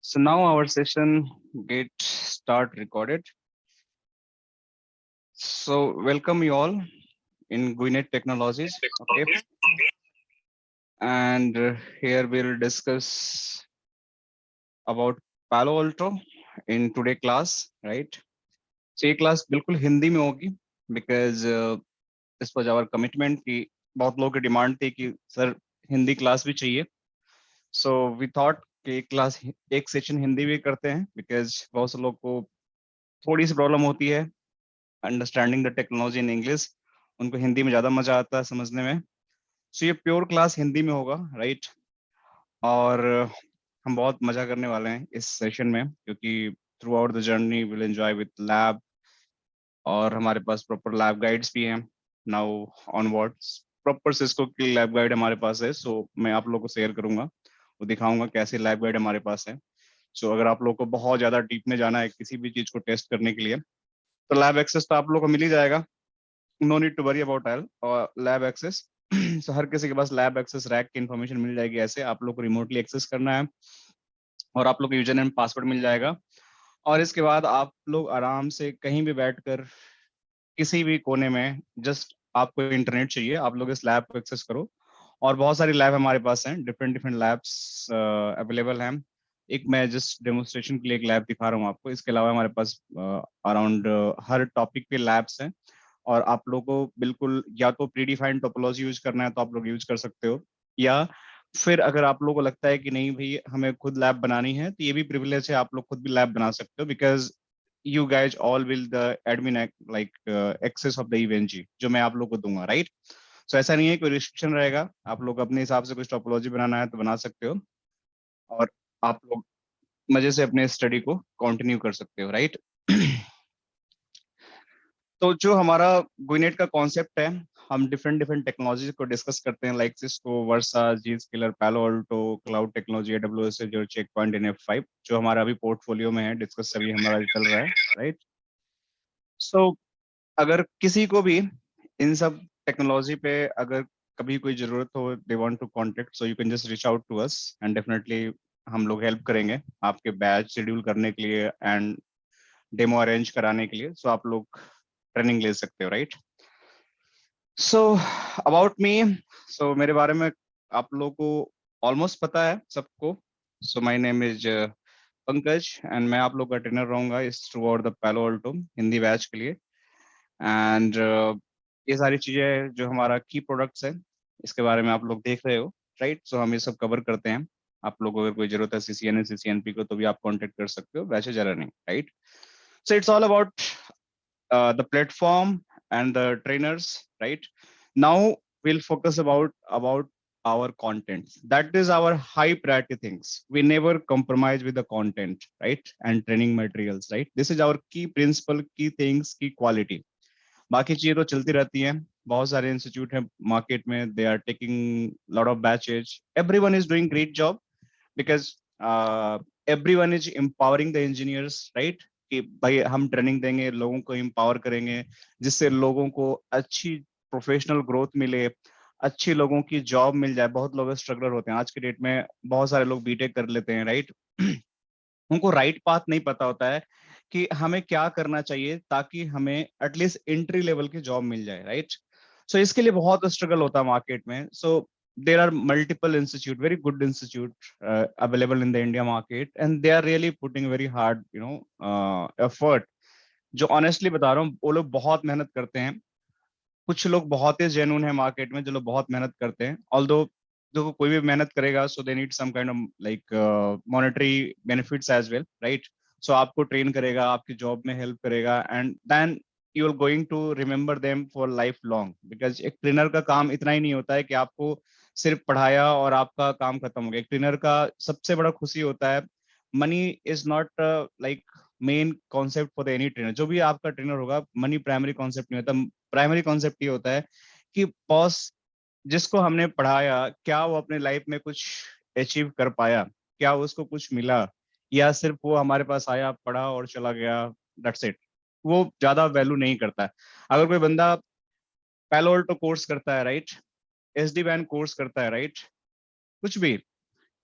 So now our session get start recorded. So welcome you all in Gwinnett Technologies. Okay, and here we'll discuss about Palo Alto in today class, right? So ये class बिल्कुल हिंदी में होगी because this was our commitment कि बहुत लोगों की demand थी कि सर हिंदी क्लास भी चाहिए. So we thought कि क्लास एक सेशन हिंदी भी करते हैं because बहुत से लोग को थोड़ी सी प्रॉब्लम होती है understanding the technology in English. उनको हिंदी में ज्यादा मजा आता है समझने में. सो ये प्योर क्लास हिंदी में होगा, राइट? और हम बहुत मजा करने वाले हैं इस सेशन में क्योंकि through out the journey will enjoy with lab और हमारे पास प्रॉपर लैब गाइड्स भी हैं. नाउ ऑनवर्ड्स प्रॉपर सिस्को की लैब गाइड हमारे पास है. सो मैं आप लोगों को शेयर करूंगा, वो दिखाऊंगा कैसे लैब गाइड हमारे पास है. सो अगर आप लोग को बहुत ज्यादा डीप में जाना है किसी भी चीज को टेस्ट करने के लिए तो लैब एक्सेस तो आप लोग को मिल ही जाएगा. No need to worry about L और लैब एक्सेस. सो हर किसी के पास लैब एक्सेस रैक की इन्फॉर्मेशन मिल जाएगी. ऐसे आप लोग को रिमोटली एक्सेस करना है और आप लोग को यूजर नेम पासवर्ड मिल जाएगा और इसके बाद आप लोग आराम से कहीं भी बैठकर किसी भी कोने में जस्ट आपको इंटरनेट चाहिए, आप लोग इस लैब को एक्सेस करो. और बहुत सारी लैब हमारे पास हैं, डिफरेंट डिफरेंट लैब्स अवेलेबल हैं. एक मैं जस्ट डेमोन्स्ट्रेशन के लिए एक लैब दिखा रहा हूँ आपको. इसके अलावा हमारे पास अराउंड हर टॉपिक पे लैब्स हैं और आप लोगों को बिल्कुल या तो प्री डिफाइंड टोपोलॉजी यूज करना है तो आप लोग यूज कर सकते हो, या फिर अगर आप लोगों को लगता है कि नहीं भाई हमें खुद लैब बनानी है तो ये भी प्रिविलेज है, आप लोग खुद भी लैब बना सकते हो because you guys all will the admin like access of the event जो मैं आप लोग को दूंगा, राइट? सो ऐसा नहीं है कोई रिस्ट्रिक्शन रहेगा, आप लोग अपने हिसाब से कुछ टोपोलॉजी बनाना है तो बना सकते हो और आप लोग मजे से अपने स्टडी को कंटिन्यू कर सकते हो, राइट? तो जो हमारा गुइनेट का कॉन्सेप्ट है, हम डिफरेंट डिफरेंट टेक्नोलॉजी को डिस्कस करते हैं लाइक सिस्को, वर्सा, जीस्केलर, पैलो अल्टो, क्लाउड टेक्नोलॉजी, एडब्ल्यूएस, जो चेक पॉइंट, NF5 जो हमारा अभी पोर्टफोलियो में है, डिस्कस अभी हमारा चल रहा है, राइट? सो अगर किसी को भी इन सब टेक्नोलॉजी पे अगर कभी कोई जरूरत हो, they want to contact, so you can just reach out to us and definitely हम लोग हेल्प करेंगे आपके बैच शेड्यूल करने के लिए एंड डेमो अरेंज कराने के लिए. सो आप लोग ट्रेनिंग ले सकते हो, राइट? सो अबाउट मी, सो मेरे बारे में आप लोगों को ऑलमोस्ट पता है सबको. So my name is Pankaj and मैं आप लोग का ट्रेनर रहूंगा इस थ्रू आउट द पैलो अल्टो हिंदी बैच के लिए. एंड ये सारी चीजें जो हमारा की प्रोडक्ट्स है इसके बारे में आप लोग देख रहे हो, राइट? सो हम ये सब कवर करते हैं. आप लोग को अगर कोई जरूरत है CCNA CCNP को तो भी आप कांटेक्ट कर सकते हो, वैसे जरा नहीं, right? So it's all about the platform and the trainers, right? Now we'll focus about our content. That is our high priority things. We never compromise with the content, right? And training materials, right? This is our key principle, key things, key quality. बाकी चीजें तो चलती रहती हैं. बहुत सारे institute हैं market में, they are taking lot of batches. Everyone is doing great job because everyone is empowering the engineers, right? कि भाई हम ट्रेनिंग देंगे, लोगों को एम्पावर करेंगे जिससे लोगों को अच्छी प्रोफेशनल ग्रोथ मिले, अच्छी लोगों की जॉब मिल जाए. बहुत लोग स्ट्रगलर होते हैं आज के डेट में, बहुत सारे लोग बीटेक कर लेते हैं, राइट? उनको राइट पाथ नहीं पता होता है कि हमें क्या करना चाहिए ताकि हमें एटलीस्ट एंट्री लेवल की जॉब मिल जाए, राइट? सो इसके लिए बहुत स्ट्रगल होता है मार्केट में. सो there are multiple institute, very good institute available in the India market, and they are really putting very hard, effort. जो ऑनेस्टली बता रहा हूँ वो लोग बहुत मेहनत करते हैं. कुछ लोग बहुत ही जेन्युइन है मार्केट में जो लोग बहुत मेहनत करते हैं. ऑल्दो देखो कोई भी मेहनत करेगा so they need some kind of like monetary benefits as well, right? So आपको ट्रेन करेगा, आपकी जॉब में हेल्प करेगा and then you are going to remember them for life long. Because एक ट्रेनर का काम इतना ही नहीं होता है कि आपको सिर्फ पढ़ाया और आपका काम खत्म हो गया. एक ट्रेनर का सबसे बड़ा खुशी होता है, money is not like main concept for any trainer. जो भी आपका ट्रेनर होगा, मनी प्राइमरी कॉन्सेप्ट नहीं होता. प्राइमरी कॉन्सेप्ट ये होता है कि बॉस जिसको हमने पढ़ाया क्या वो अपने लाइफ में कुछ अचीव कर पाया, क्या उसको कुछ मिला, या सिर्फ वो हमारे पास आया, पढ़ा और चला गया, दैट्स इट. वो ज्यादा वैल्यू नहीं करता है. अगर कोई बंदा पैलो अल्टो कोर्स करता है, राइट? SD-WAN कोर्स करता है, राइट? कुछ भी,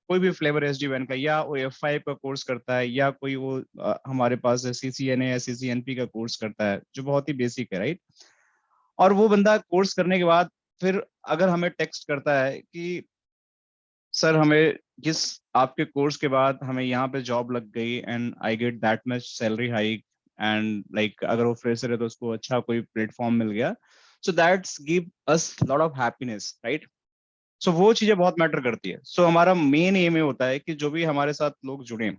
कोई भी फ्लेवर SD-WAN का, या वो F5 का कोर्स करता है, या कोई वो हमारे पास CCNA या CCNP का कोर्स करता है, जो बहुत ही बेसिक है, राइट। और वो बंदा कोर्स करने के बाद फिर अगर हमें टेक्स्ट करता है कि सर हमें जिस आपके कोर्स के बाद हमें यहाँ पे जॉब लग गई and I get that much salary hike, and like अगर वो फ्रेशर है तो उसको अच्छा कोई प्लेटफॉर्म मिल गया, so that's give us lot of happiness, right. So वो चीजें बहुत मैटर करती है। सो हमारा मेन एम ये होता है कि जो भी हमारे साथ लोग जुड़े,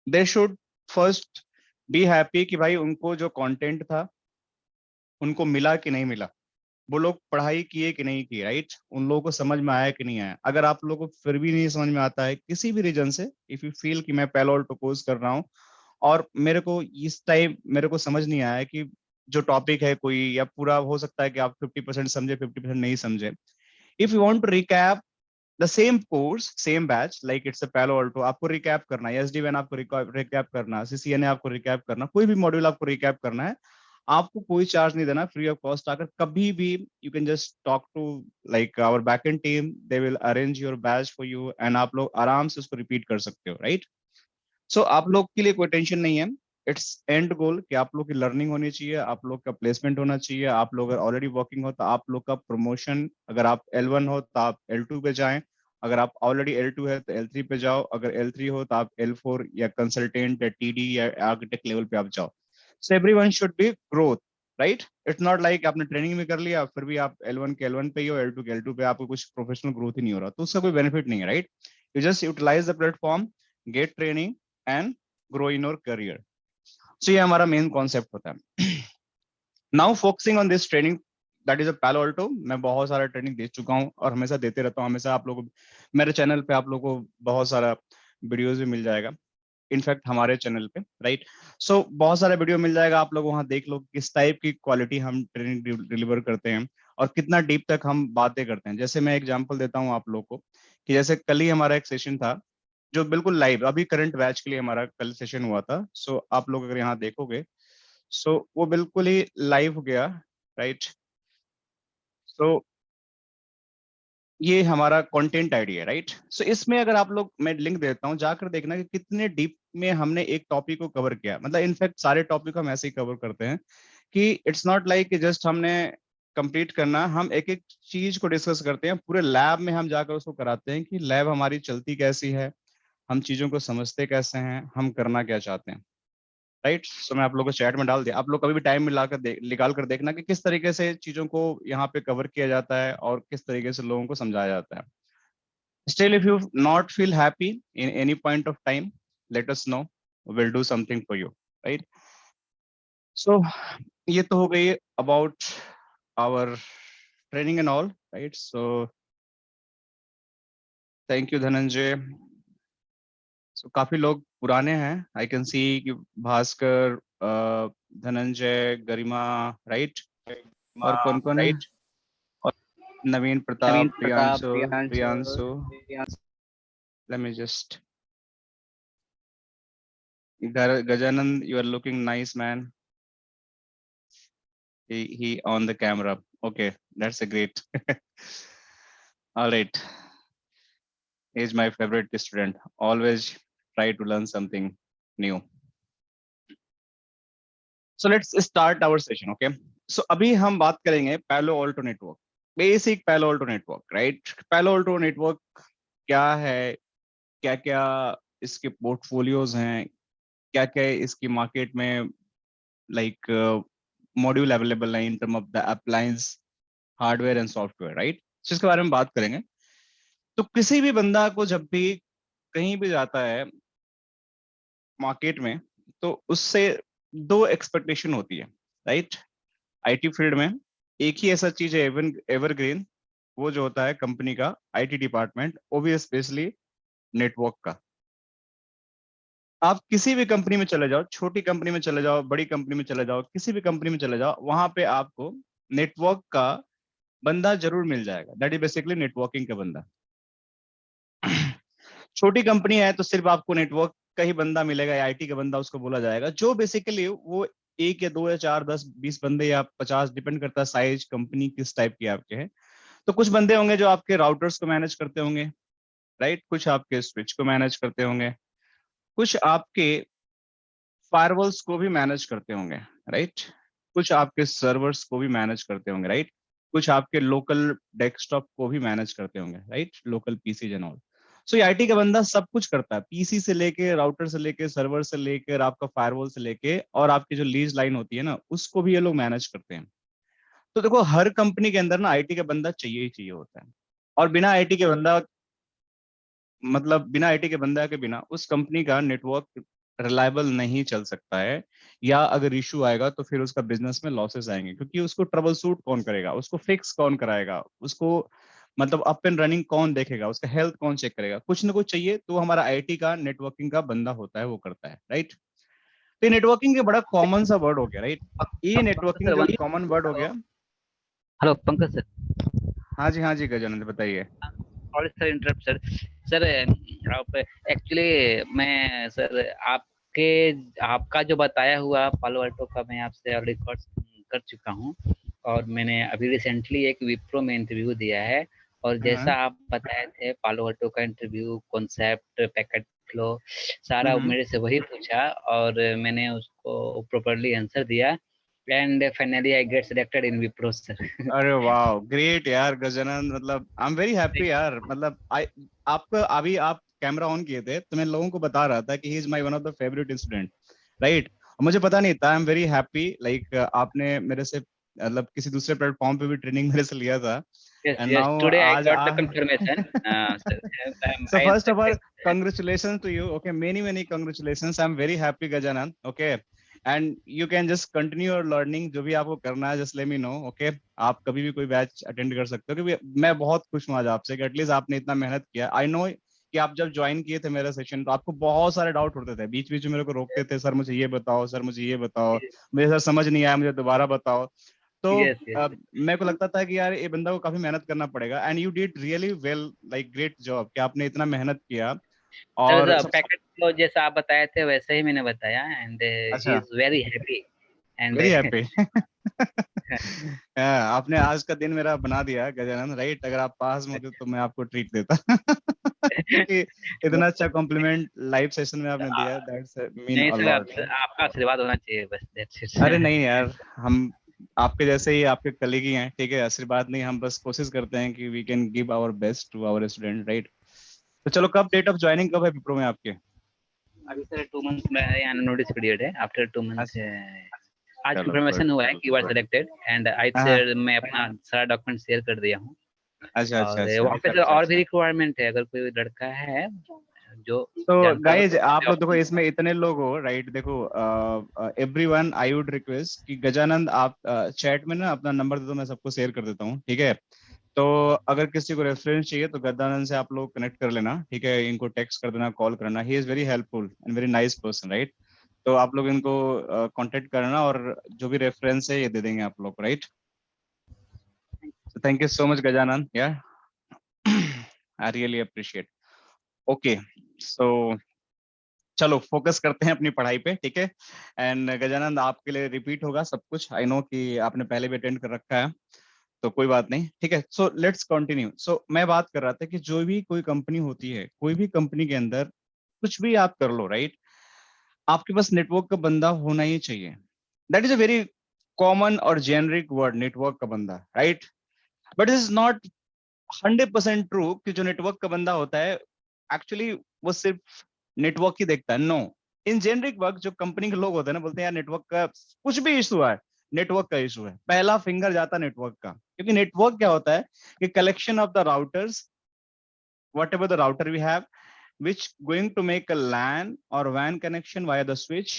they should first be happy कि भाई उनको जो कंटेंट था उनको मिला कि नहीं मिला, वो लोग पढ़ाई किए कि नहीं की, राइट, उन लोगों को समझ में आया कि नहीं आया। अगर आप लोगों को फिर भी नहीं समझ में आता है किसी भी रीजन से, इफ यू फील कि मैं पहले ऑल्टो कोर्स कर रहा हूँ और मेरे को इस टाइम मेरे को समझ नहीं आया कि जो टॉपिक है कोई, या पूरा हो सकता है कि आप 50% समझे 50% नहीं समझे, if you want to recap the same course same batch like it's a Palo Alto, आपको रिकैप करना है, SD-WAN आपको रिकैप करना है, CCNA आपको रिकैप करना, कोई भी मॉड्यूल आपको रिकैप करना है, आपको कोई चार्ज नहीं देना, फ्री ऑफ कॉस्ट आकर कभी भी you can just talk to like our backend team, they will arrange your batch for you, and आप लोग आराम से उसको रिपीट कर सकते हो, राइट। सो आप लोग के लिए कोई टेंशन नहीं है। इट्स एंड गोल कि आप लोग की लर्निंग होनी चाहिए, आप लोग का प्लेसमेंट होना चाहिए, आप लोग अगर ऑलरेडी वर्किंग हो तो आप लोग का प्रमोशन, अगर आप L1 हो तो आप L2 पे जाएं, अगर आप ऑलरेडी L2 है तो L3 पे जाओ, अगर L3 हो तो आप L4 या कंसल्टेंट या TD या आर्किटेक्ट लेवल पे आप जाओ। So everyone should be growth, right. It's not like आपने ट्रेनिंग में कर लिया फिर भी आप L1 के L1 पे ही हो, L2 के L2 पे, आपको कुछ प्रोफेशनल ग्रोथ ही नहीं हो रहा, तो उसका कोई बेनिफिट नहीं है, right. You just utilize the platform, get training and grow in your career. So ये हमारा मेन कॉन्सेप्ट होता है। Now focusing on this training that is a Palo Alto, मैं बहुत सारा ट्रेनिंग दे चुका हूँ और हमेशा देते रहता हूँ, हमेशा आप लोगों को मेरे चैनल पे आप लोगों को बहुत सारा वीडियोस भी मिल जाएगा, इनफैक्ट हमारे चैनल पे, राइट। सो बहुत सारा वीडियो मिल जाएगा, आप लोग वहाँ देख लो किस टाइप की क्वालिटी हम ट्रेनिंग डिलीवर करते हैं और कितना डीप तक हम बातें करते हैं। जैसे मैं एग्जांपल देता हूँ आप लोग को कि जैसे कल ही हमारा एक सेशन था जो बिल्कुल लाइव, अभी करंट बैच के लिए हमारा कल सेशन हुआ था। सो आप लोग अगर यहाँ देखोगे, सो वो बिल्कुल ही लाइव हो गया, राइट। सो ये हमारा कंटेंट आईडी है, राइट। सो इसमें अगर आप लोग, मैं लिंक देता हूँ, जाकर देखना कि कितने डीप में हमने एक टॉपिक को कवर किया, मतलब इनफैक्ट सारे टॉपिक हम ऐसे ही कवर करते हैं कि इट्स नॉट लाइक कि जस्ट हमने कंप्लीट करना, हम एक एक चीज को डिस्कस करते हैं, पूरे लैब में हम जाकर उसको कराते हैं कि लैब हमारी चलती कैसी है, हम चीजों को समझते कैसे हैं, हम करना क्या चाहते हैं, राइट। सो मैं आप लोगों को चैट में डाल दिया, आप लोग कभी भी टाइम मिला कर निकाल कर देखना कि किस तरीके से चीजों को यहाँ पे कवर किया जाता है और किस तरीके से लोगों को समझाया जाता है। Still if you not feel happy in any point of time, let us know, will do something for you, right. So ये तो हो गई about our training and all, right. So thank you Dhananjay. So काफी लोग पुराने हैं, आई can सी कि भास्कर, धनंजय, गरिमा, right, और कौन कौन है, राइट, और नवीन नवीन Pratap, Pratap, Priyanshu, Priyanshu, Priyanshu. let me just, Gajanand, you are looking nice, man. He on the camera. Okay, that's a great. All right, he's my favorite student. Always try to learn something new. So let's start our session. Okay. So अभी हम बात करेंगे Palo Alto Network, basic Palo Alto Network, right? Palo Alto Network क्या है, क्या क्या इसके portfolios हैं, क्या क्या इसकी मार्केट में लाइक मॉड्यूल अवेलेबल है in term of the appliance, hardware and software, right. इसके बारे में बात करेंगे। तो किसी भी बंदा को जब भी कहीं भी जाता है मार्केट में, तो उससे दो एक्सपेक्टेशन होती है, राइट। आईटी फील्ड में एक ही ऐसा चीज है एवरग्रीन, वो जो होता है कंपनी का आईटी डिपार्टमेंट, वो भी स्पेशली नेटवर्क का। आप किसी भी कंपनी में चले जाओ, छोटी कंपनी में चले जाओ, बड़ी कंपनी में चले जाओ, किसी भी कंपनी में चले जाओ, वहां पे आपको नेटवर्क का बंदा जरूर मिल जाएगा, दैट इज बेसिकली नेटवर्किंग का बंदा। छोटी कंपनी है तो सिर्फ आपको नेटवर्क का ही बंदा मिलेगा या आईटी का बंदा उसको बोला जाएगा, जो बेसिकली वो एक या दो या चार 10 20 बंदे या 50, डिपेंड करता है साइज कंपनी किस टाइप की आपके है। तो कुछ बंदे होंगे जो आपके राउटर्स को मैनेज करते होंगे, राइट, कुछ आपके स्विच को मैनेज करते होंगे, कुछ आपके फायरवॉल्स को भी मैनेज करते होंगे, राइट, कुछ आपके सर्वर्स को भी मैनेज करते होंगे, राइट, कुछ आपके लोकल डेस्कटॉप को भी मैनेज करते होंगे, right, local PC and all. So ये आईटी का बंदा सब कुछ करता है, पीसी से लेके, राउटर से लेके, सर्वर से लेकर, आपका फायरवॉल से लेके, और आपकी जो लीज लाइन होती है ना, उसको भी ये लोग मैनेज करते हैं। तो देखो, हर कंपनी के अंदर ना आईटी का बंदा चाहिए ही चाहिए होता है। और बिना आईटी के बंदा, मतलब बिना आईटी के बंदा के बिना उस कंपनी का नेटवर्क रिलायबल नहीं चल सकता है, या अगर इशू आएगा तो फिर उसका बिजनेस में लॉसेस आएंगे, क्योंकि उसको ट्रबल शूट कौन करेगा, उसको फिक्स कौन कराएगा, उसको मतलब अप एंड रनिंग कौन देखेगा, उसका हेल्थ कौन चेक करेगा, कुछ ना कुछ चाहिए, तो हमारा आईटी का नेटवर्किंग का बंदा होता है, वो करता है, राइट। तो ये नेटवर्किंग के बड़ा कॉमन सा वर्ड हो गया, राइट। ये पंकज नेटवर्किंग सर जो वन। कॉमन वर्ड हो गया। Hello Pankaj sir. हाँ जी गजानंद, बताइए। Sorry sir, interrupt sir. Sir आप एक्चुअली मैं सर आपके आपका जो बताया हुआ पालो अल्टो का मैं आपसे ऑलरेडी कर चुका हूँ। और मैंने अभी रिसेंटली एक विप्रो में इंटरव्यू दिया है। और हाँ। जैसा आप बताए थे पालो अल्टो का इंटरव्यू कॉन्सेप्ट पैकेट फ्लो सारा हम्म। मेरे से वही पूछा और मैंने उसको प्रॉपरली आंसर दिया। And finally I get selected in Wipro sir. अरे वाह, ग्रेट यार गजानंद, मतलब आई एम वेरी हैप्पी यार, मतलब आई, आपको अभी आप कैमरा ऑन किए थे तो मैं लोगों को बता रहा था कि he is my one of the favourite student, right. मुझे पता नहीं था, I am very happy, like आपने मेरे से मतलब किसी दूसरे प्लेटफॉर्म पे भी ट्रेनिंग मेरे से लिया था, Yes, and yes. Now Today I आज got the confirmation. Sir, so I am first of all, successful. congratulations to you. Okay, many congratulations. I'm very happy, Gajanan. Okay, and you can just continue your learning. जो भी आपको करना है, just let me know. Okay, आप कभी भी कोई batch attend कर सकते हो, क्योंकि मैं बहुत खुश हूँ आज आपसे कि एटलीस्ट आपने इतना मेहनत किया। आई नो कि आप जब ज्वाइन किए थे मेरा सेशन, तो आपको बहुत सारे डाउट होते थे, बीच बीच में मेरे को रोकते थे, सर मुझे ये बताओ, सर मुझे ये बताओ, मुझे सर समझ नहीं आया, मुझे दोबारा बताओ। तो Yes, yes. मेरे को लगता था कि यार ये बंदा को काफी मेहनत करना पड़ेगा, and you did really well, like great job कि आपने इतना मेहनत किया। और सर सब, पैकेट फ्लो जैसा आप बताए थे वैसे ही मैंने बताया एंड ही अच्छा, is very happy and very happy. आपने आज का दिन मेरा बना दिया गजानन, राइट। अगर आप पास में होते तो मैं आपको ट्रीट देता, क्योंकि इतना अच्छा कॉम्प्लीमेंट लाइव सेशन में आपने दिया, दैट्स मीन नहीं अ सर, लॉट। आपका आशीर्वाद होना चाहिए बस, दैट्स अरे इट। नहीं यार, हम आपके जैसे ही आपके कलीग ही हैं, ठीक है, आशीर्वाद नहीं, हम बस कोशिश करते हैं कि we can give our best to our student, right. तो चलो, कब डेट ऑफ ज्वाइनिंग कब है विप्रो में आपके? अभी सर 2 मंथ में यहाँ नोटिस पीरियड है आफ्टर 2 मंथ। अच्छा, आज चलो गुड। कंफर्मेशन हुआ है कि you are selected and I हाँ हाँ। सर मैं अपना सारा डॉक्यूमेंट शेयर कर दिया हूँ। अच्छा अच्छा और अच्छा। वहाँ पे सर और भी रिक्वायरमेंट है, अगर कोई लड़का है जो तो जानता हो गाइज, तो आप लोग देखो, मुझे इसमें इतने लोग हो, राइट, देखो एवरीवन, आई वुड रिक्वेस्ट कि गजानंद आप चैट में ना अपना नंबर दे दो, मैं सबको शेयर कर देता हूँ, ठीक है। तो अगर किसी को रेफरेंस चाहिए तो गजानंद से आप लोग कनेक्ट कर लेना, ठीक है, इनको टेक्स्ट कर देना, कॉल करना, he is very helpful and very nice person, right. तो आप लोग इनको कांटेक्ट करना, और जो भी रेफरेंस है ये दे देंगे आप लोग, right. Thank you so much Gajanand, यार, आई रियली अप्रिशिएट। ओके, सो चलो फोकस करते हैं अपनी पढ़ाई पे, ठीक है। एंड गजानंद, आपके लिए रिपीट होगा सब कुछ, आई नो कि आपने पहले भी अटेंड कर रखा है, तो कोई बात नहीं, ठीक है। So let's continue. सो मैं बात कर रहा था कि जो भी कोई कंपनी होती है, कोई भी कंपनी के अंदर कुछ भी आप कर लो, राइट, आपके पास नेटवर्क का बंदा होना ही चाहिए। That is a very common और जेनरिक वर्ड, नेटवर्क का बंदा, right. But is not 100% true कि जो नेटवर्क का बंदा होता है एक्चुअली वो सिर्फ नेटवर्क ही देखता है, नो। इन जेनरिक वर्क जो कंपनी के लोग होते हैं ना, बोलते हैं यार नेटवर्क का कुछ भी इशू है, नेटवर्क का इशू है, पहला फिंगर जाता है नेटवर्क का, क्योंकि नेटवर्क क्या होता है कि collection of the routers, whatever the router we have, which going to make a LAN or WAN connection via the switch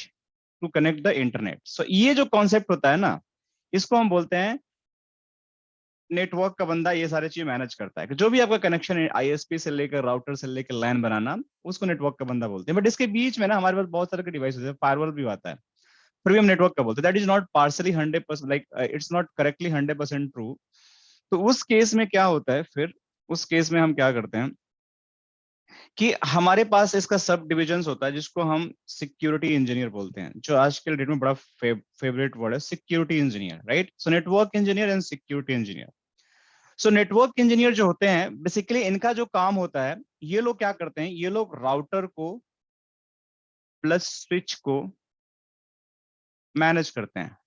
to connect the internet. So ये जो कॉन्सेप्ट होता है ना, इसको हम बोलते हैं नेटवर्क का बंदा, ये सारी चीज मैनेज करता है कि जो भी आपका कनेक्शन है, आईएसपी से लेकर राउटर से लेकर लैन बनाना, उसको नेटवर्क का बंदा बोलते हैं। बट इसके बीच में ना हमारे पास बहुत सारे डिवाइस होते हैं, फायरवॉल भी आता है, फिर भी हम नेटवर्क का बोलते हैं। That is not partially 100%, like it's not correctly 100% true. तो उस केस में क्या होता है फिर, उस केस में हम क्या करते हैं कि हमारे पास इसका सब डिविजन होता है, जिसको हम सिक्योरिटी इंजीनियर बोलते हैं, जो आज के डेट में बड़ा फेवरेट वर्ड है, security engineer, right. So network engineer and security engineer. So network engineer जो होते हैं बेसिकली इनका जो काम होता है, ये लोग क्या करते हैं, ये लोग राउटर को प्लस स्विच को मैनेज करते हैं।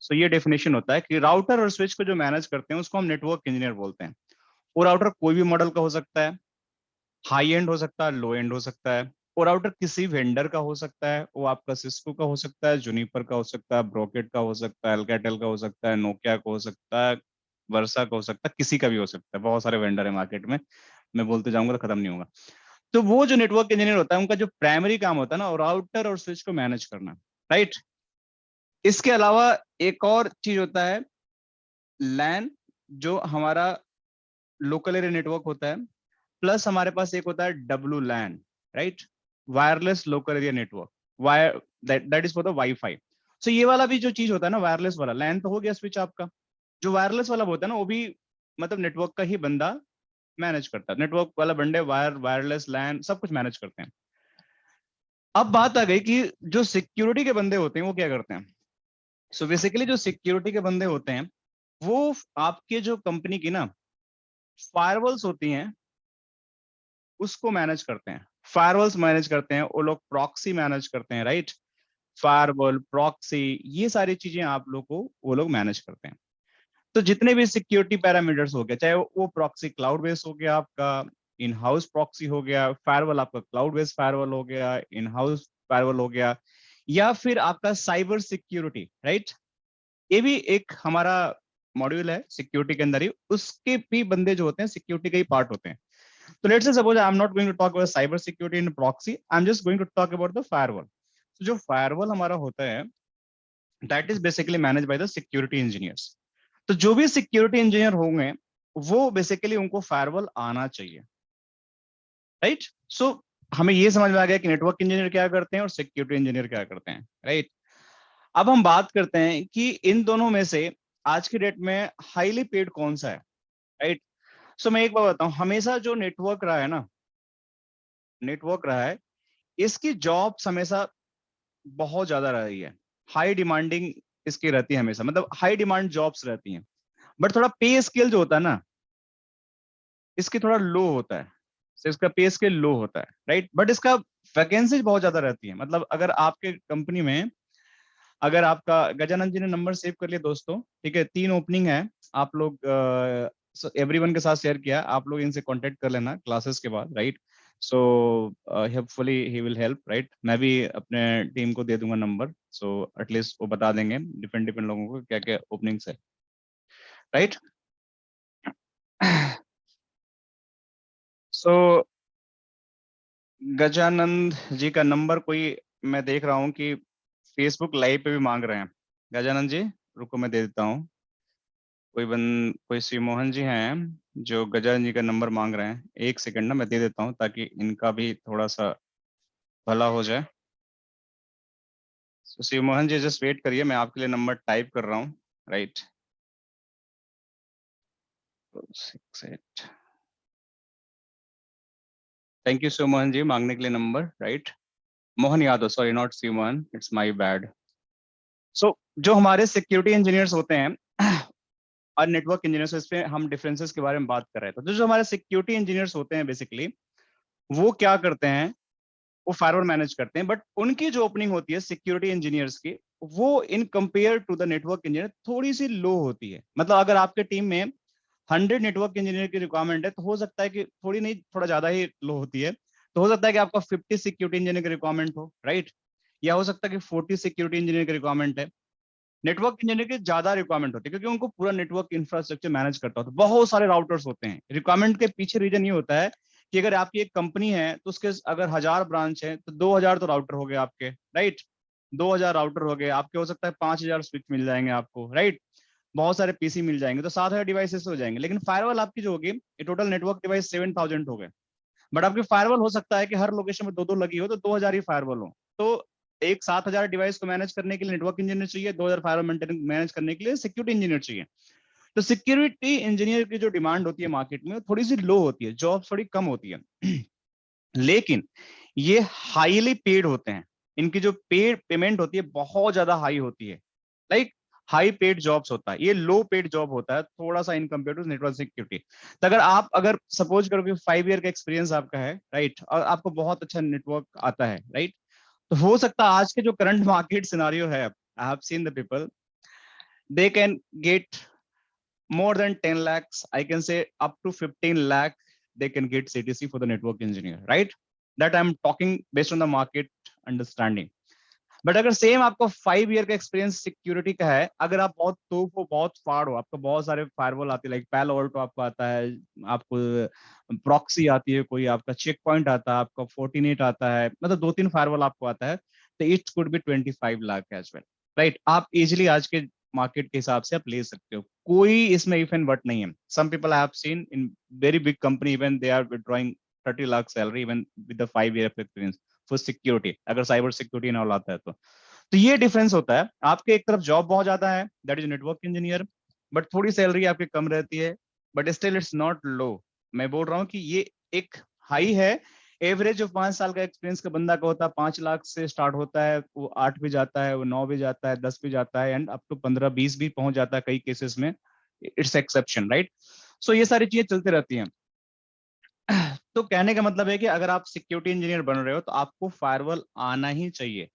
सो ये डेफिनेशन होता है कि राउटर और स्विच को जो मैनेज करते हैं उसको हम नेटवर्क इंजीनियर बोलते हैं। वो राउटर कोई भी मॉडल का हो सकता है, हाई एंड हो सकता है, लो एंड हो सकता है। वो राउटर किसी वेंडर का हो सकता है, वो आपका सिस्को का हो सकता है, जूनिपर का हो सकता है, ब्रोकेट का हो सकता है, अल्कैटेल का हो सकता है, नोकिया का हो सकता है, वर्सा का हो सकता है, किसी का भी हो सकता है। बहुत सारे वेंडर है मार्केट में, मैं बोलते जाऊंगा तो खत्म नहीं होगा। तो वो जो नेटवर्क इंजीनियर होता है उनका जो प्राइमरी काम होता है ना, राउटर और स्विच को मैनेज करना, राइट। इसके अलावा एक और चीज होता है लैन, जो हमारा लोकल एरिया नेटवर्क होता है, प्लस हमारे पास एक होता है W LAN, right, wireless local area network, wire that is for the WiFi. So ये वाला भी जो चीज होता है ना, वायरलेस वाला, लैन तो हो गया स्विच आपका, जो वायरलेस वाला होता है ना वो भी मतलब नेटवर्क का ही बंदा मैनेज करता है। नेटवर्क वाला बंदे वायरलेस लैन सब कुछ मैनेज करते हैं। अब बात आ गई कि जो सिक्योरिटी के बंदे होते हैं वो क्या करते हैं। सो बेसिकली जो सिक्योरिटी के बंदे होते हैं वो आपके जो कंपनी की ना फायरवॉल्स होती हैं उसको मैनेज करते हैं। फायरवॉल्स मैनेज करते हैं वो लोग, प्रॉक्सी मैनेज करते हैं, राइट। फायरवॉल, प्रॉक्सी, ये सारी चीजें आप लोग को वो लोग मैनेज करते हैं। तो जितने भी सिक्योरिटी पैरामीटर्स हो गया, चाहे वो प्रॉक्सी क्लाउड बेस हो गया आपका, इन हाउस प्रॉक्सी हो गया, फायरवॉल आपका क्लाउड बेस फायरवॉल हो गया, इन हाउस फायरवॉल हो गया, या फिर आपका साइबर सिक्योरिटी, राइट, ये भी एक हमारा मॉड्यूल है सिक्योरिटी के अंदर ही। उसके भी बंदे जो होते हैं सिक्योरिटी के ही पार्ट होते हैं। So let's say suppose I'm not going to talk about cyber security in proxy, I'm just going to talk about the firewall. So जो firewall हमारा होता है that is basically managed by the security engineers. तो जो भी security engineer होंगे वो basically उनको firewall आना चाहिए, right? So हमें ये समझ में आ गया कि नेटवर्क इंजीनियर क्या करते हैं और सिक्योरिटी इंजीनियर क्या करते हैं, राइट। अब हम बात करते हैं कि इन दोनों में से आज की डेट में हाईली पेड कौन सा है, राइट। सो मैं एक बात बताऊं, हमेशा जो नेटवर्क रहा है ना, नेटवर्क रहा है, इसकी जॉब्स हमेशा बहुत ज्यादा रही है, हाई डिमांडिंग इसकी रहती है हमेशा, मतलब हाई डिमांड जॉब्स रहती हैं। बट थोड़ा पे स्केल जो होता है ना इसकी थोड़ा लो होता है, so इसका पे स्केल लो होता है, राइट। बट इसका वैकेंसीज बहुत ज्यादा रहती है। मतलब अगर आपके कंपनी में, अगर आपका, गजानंद जी ने नंबर सेव कर लिया दोस्तों, ठीक है, 3 ओपनिंग है, आप लोग एवरीवन के साथ शेयर किया, आप लोग इनसे कांटेक्ट कर लेना क्लासेस के बाद, right. So hopefully he will help, right. मैं भी अपने टीम को दे दूंगा नंबर, सो एटलीस्ट वो बता देंगे डिफरेंट डिफरेंट लोगों को क्या क्या ओपनिंग्स है, राइट। सो गजानंद जी का नंबर कोई, मैं देख रहा हूँ कि फेसबुक लाइव पे भी मांग रहे हैं। गजानंद जी रुको मैं दे देता हूँ। कोई श्री मोहन जी हैं जो गजानंद जी का नंबर मांग रहे हैं। एक सेकंड ना, मैं दे देता हूँ ताकि इनका भी थोड़ा सा भला हो जाए। तो श्री मोहन जी जस्ट वेट करिए, मैं आपके लिए नंबर टाइप कर रहा हूँ, right. 68। Thank you Shri Mohan ji मांगने के लिए number, right. Mohan Yadav, sorry not Shri Mohan, it's my bad. So जो हमारे सिक्योरिटी इंजीनियर्स होते हैं और नेटवर्क इंजीनियर्स, इस पे हम डिफरेंसेस के बारे में बात कर रहे थे। तो जो हमारे सिक्योरिटी इंजीनियर्स होते हैं बेसिकली वो क्या करते हैं, वो फायरवॉल मैनेज करते हैं। बट उनकी जो ओपनिंग होती है सिक्योरिटी इंजीनियर्स की, वो in compare to the network engineer थोड़ी सी लो होती है। मतलब अगर आपके टीम में 100 नेटवर्क इंजीनियर की रिक्वायरमेंट है तो हो सकता है कि थोड़ी नहीं, थोड़ा ज्यादा ही लो होती है। तो हो सकता है कि आपका 50 सिक्योरिटी इंजीनियर की रिक्वायरमेंट हो, राइट, या हो सकता है कि 40 सिक्योरिटी इंजीनियर की रिक्वायरमेंट है। नेटवर्क इंजीनियर की ज्यादा रिक्वायरमेंट होती है क्योंकि उनको पूरा नेटवर्क इंफ्रास्ट्रक्चर मैनेज करता होता है, बहुत सारे राउटर्स होते हैं। रिक्वायरमेंट के पीछे रीजन ये होता है कि अगर आपकी एक कंपनी है तो उसके अगर 1000 ब्रांच है तो 2000 तो राउटर हो गए आपके, राइट। 2000 राउटर हो गए आपके, हो सकता है 5000 स्विच मिल जाएंगे आपको, राइट। बहुत सारे पीसी मिल जाएंगे, तो 7000 डिवाइसेस हो जाएंगे। लेकिन फायरवॉल आपकी जो होगी, ये टोटल नेटवर्क डिवाइस 7000 हो गए। बट आपकी फायरवॉल हो सकता है कि हर लोकेशन में दो दो लगी हो, तो 2000 ही फायरवॉल हो। तो एक 7000 डिवाइस को मैनेज करने के लिए नेटवर्क इंजीनियर चाहिए, 2000 फायरवॉल मैनेज करने के लिए सिक्योरिटी इंजीनियर चाहिए। तो सिक्योरिटी इंजीनियर की जो डिमांड होती है मार्केट में थोड़ी सी लो होती है, जॉब थोड़ी कम होती है। लेकिन ये हाईली पेड होते हैं, इनकी जो पेमेंट होती है बहुत ज्यादा हाई होती है। लाइक हाई पेड जॉब्स होता है, ये लो पेड जॉब होता है थोड़ा सा in compare to network security. तो अगर सपोज करो कि 5 ईयर का एक्सपीरियंस आपका है, राइट, और आपको बहुत अच्छा नेटवर्क आता है, राइट, तो हो सकता है आज के जो करंट मार्केट सिनारियो है, आई have seen the people, they can get more than 10 lakhs, I can say up to 15 lakh, they can get CTC for the network engineer, right? That I'm talking based on the market understanding. But अगर same आपको 5 year का experience security का है, अगर आप बहुत तोप हो, बहुत फाड़ हो, आपको बहुत सारे फायरवॉल आते हैं, लाइक पैलो ऑल्टो आपको आता है, आपको प्रॉक्सी आती है, कोई आपका चेक पॉइंट आता है, आपका फोर्टिनेट आता है, मतलब 2-3 फायरवॉल आपको आता है, तो it could be 25 lakh as well, right? आप इजिली आज के मार्केट के हिसाब से आप ले सकते हो, कोई इसमें इफ एंड बट नहीं है। Some people I have seen in very big company even they are withdrawing 30 lakh salary even with the 5 year experience for security, अगर साइबर सिक्योरिटी ना आता है तो ये डिफरेंस होता है। आपके एक तरफ जॉब बहुत ज्यादा है, that is network engineer, but थोड़ी सैलरी आपकी कम रहती है, बट स्टिल इट्स नॉट लो। मैं बोल रहा हूँ कि ये एक हाई है। एवरेज जो 5 साल का एक्सपीरियंस का बंदा का होता है 5 लाख से स्टार्ट होता है, वो 8 भी जाता है, वो 9 भी जाता है, 10 भी जाता है, एंड अप टू 15-20 भी पहुंच जाता है कई केसेस में। It's exception, right? सो ये सारी चीजें चलती रहती हैं। तो कहने का मतलब है कि अगर आप सिक्योरिटी इंजीनियर बन रहे हो तो आपको फायरवॉल आना ही चाहिए,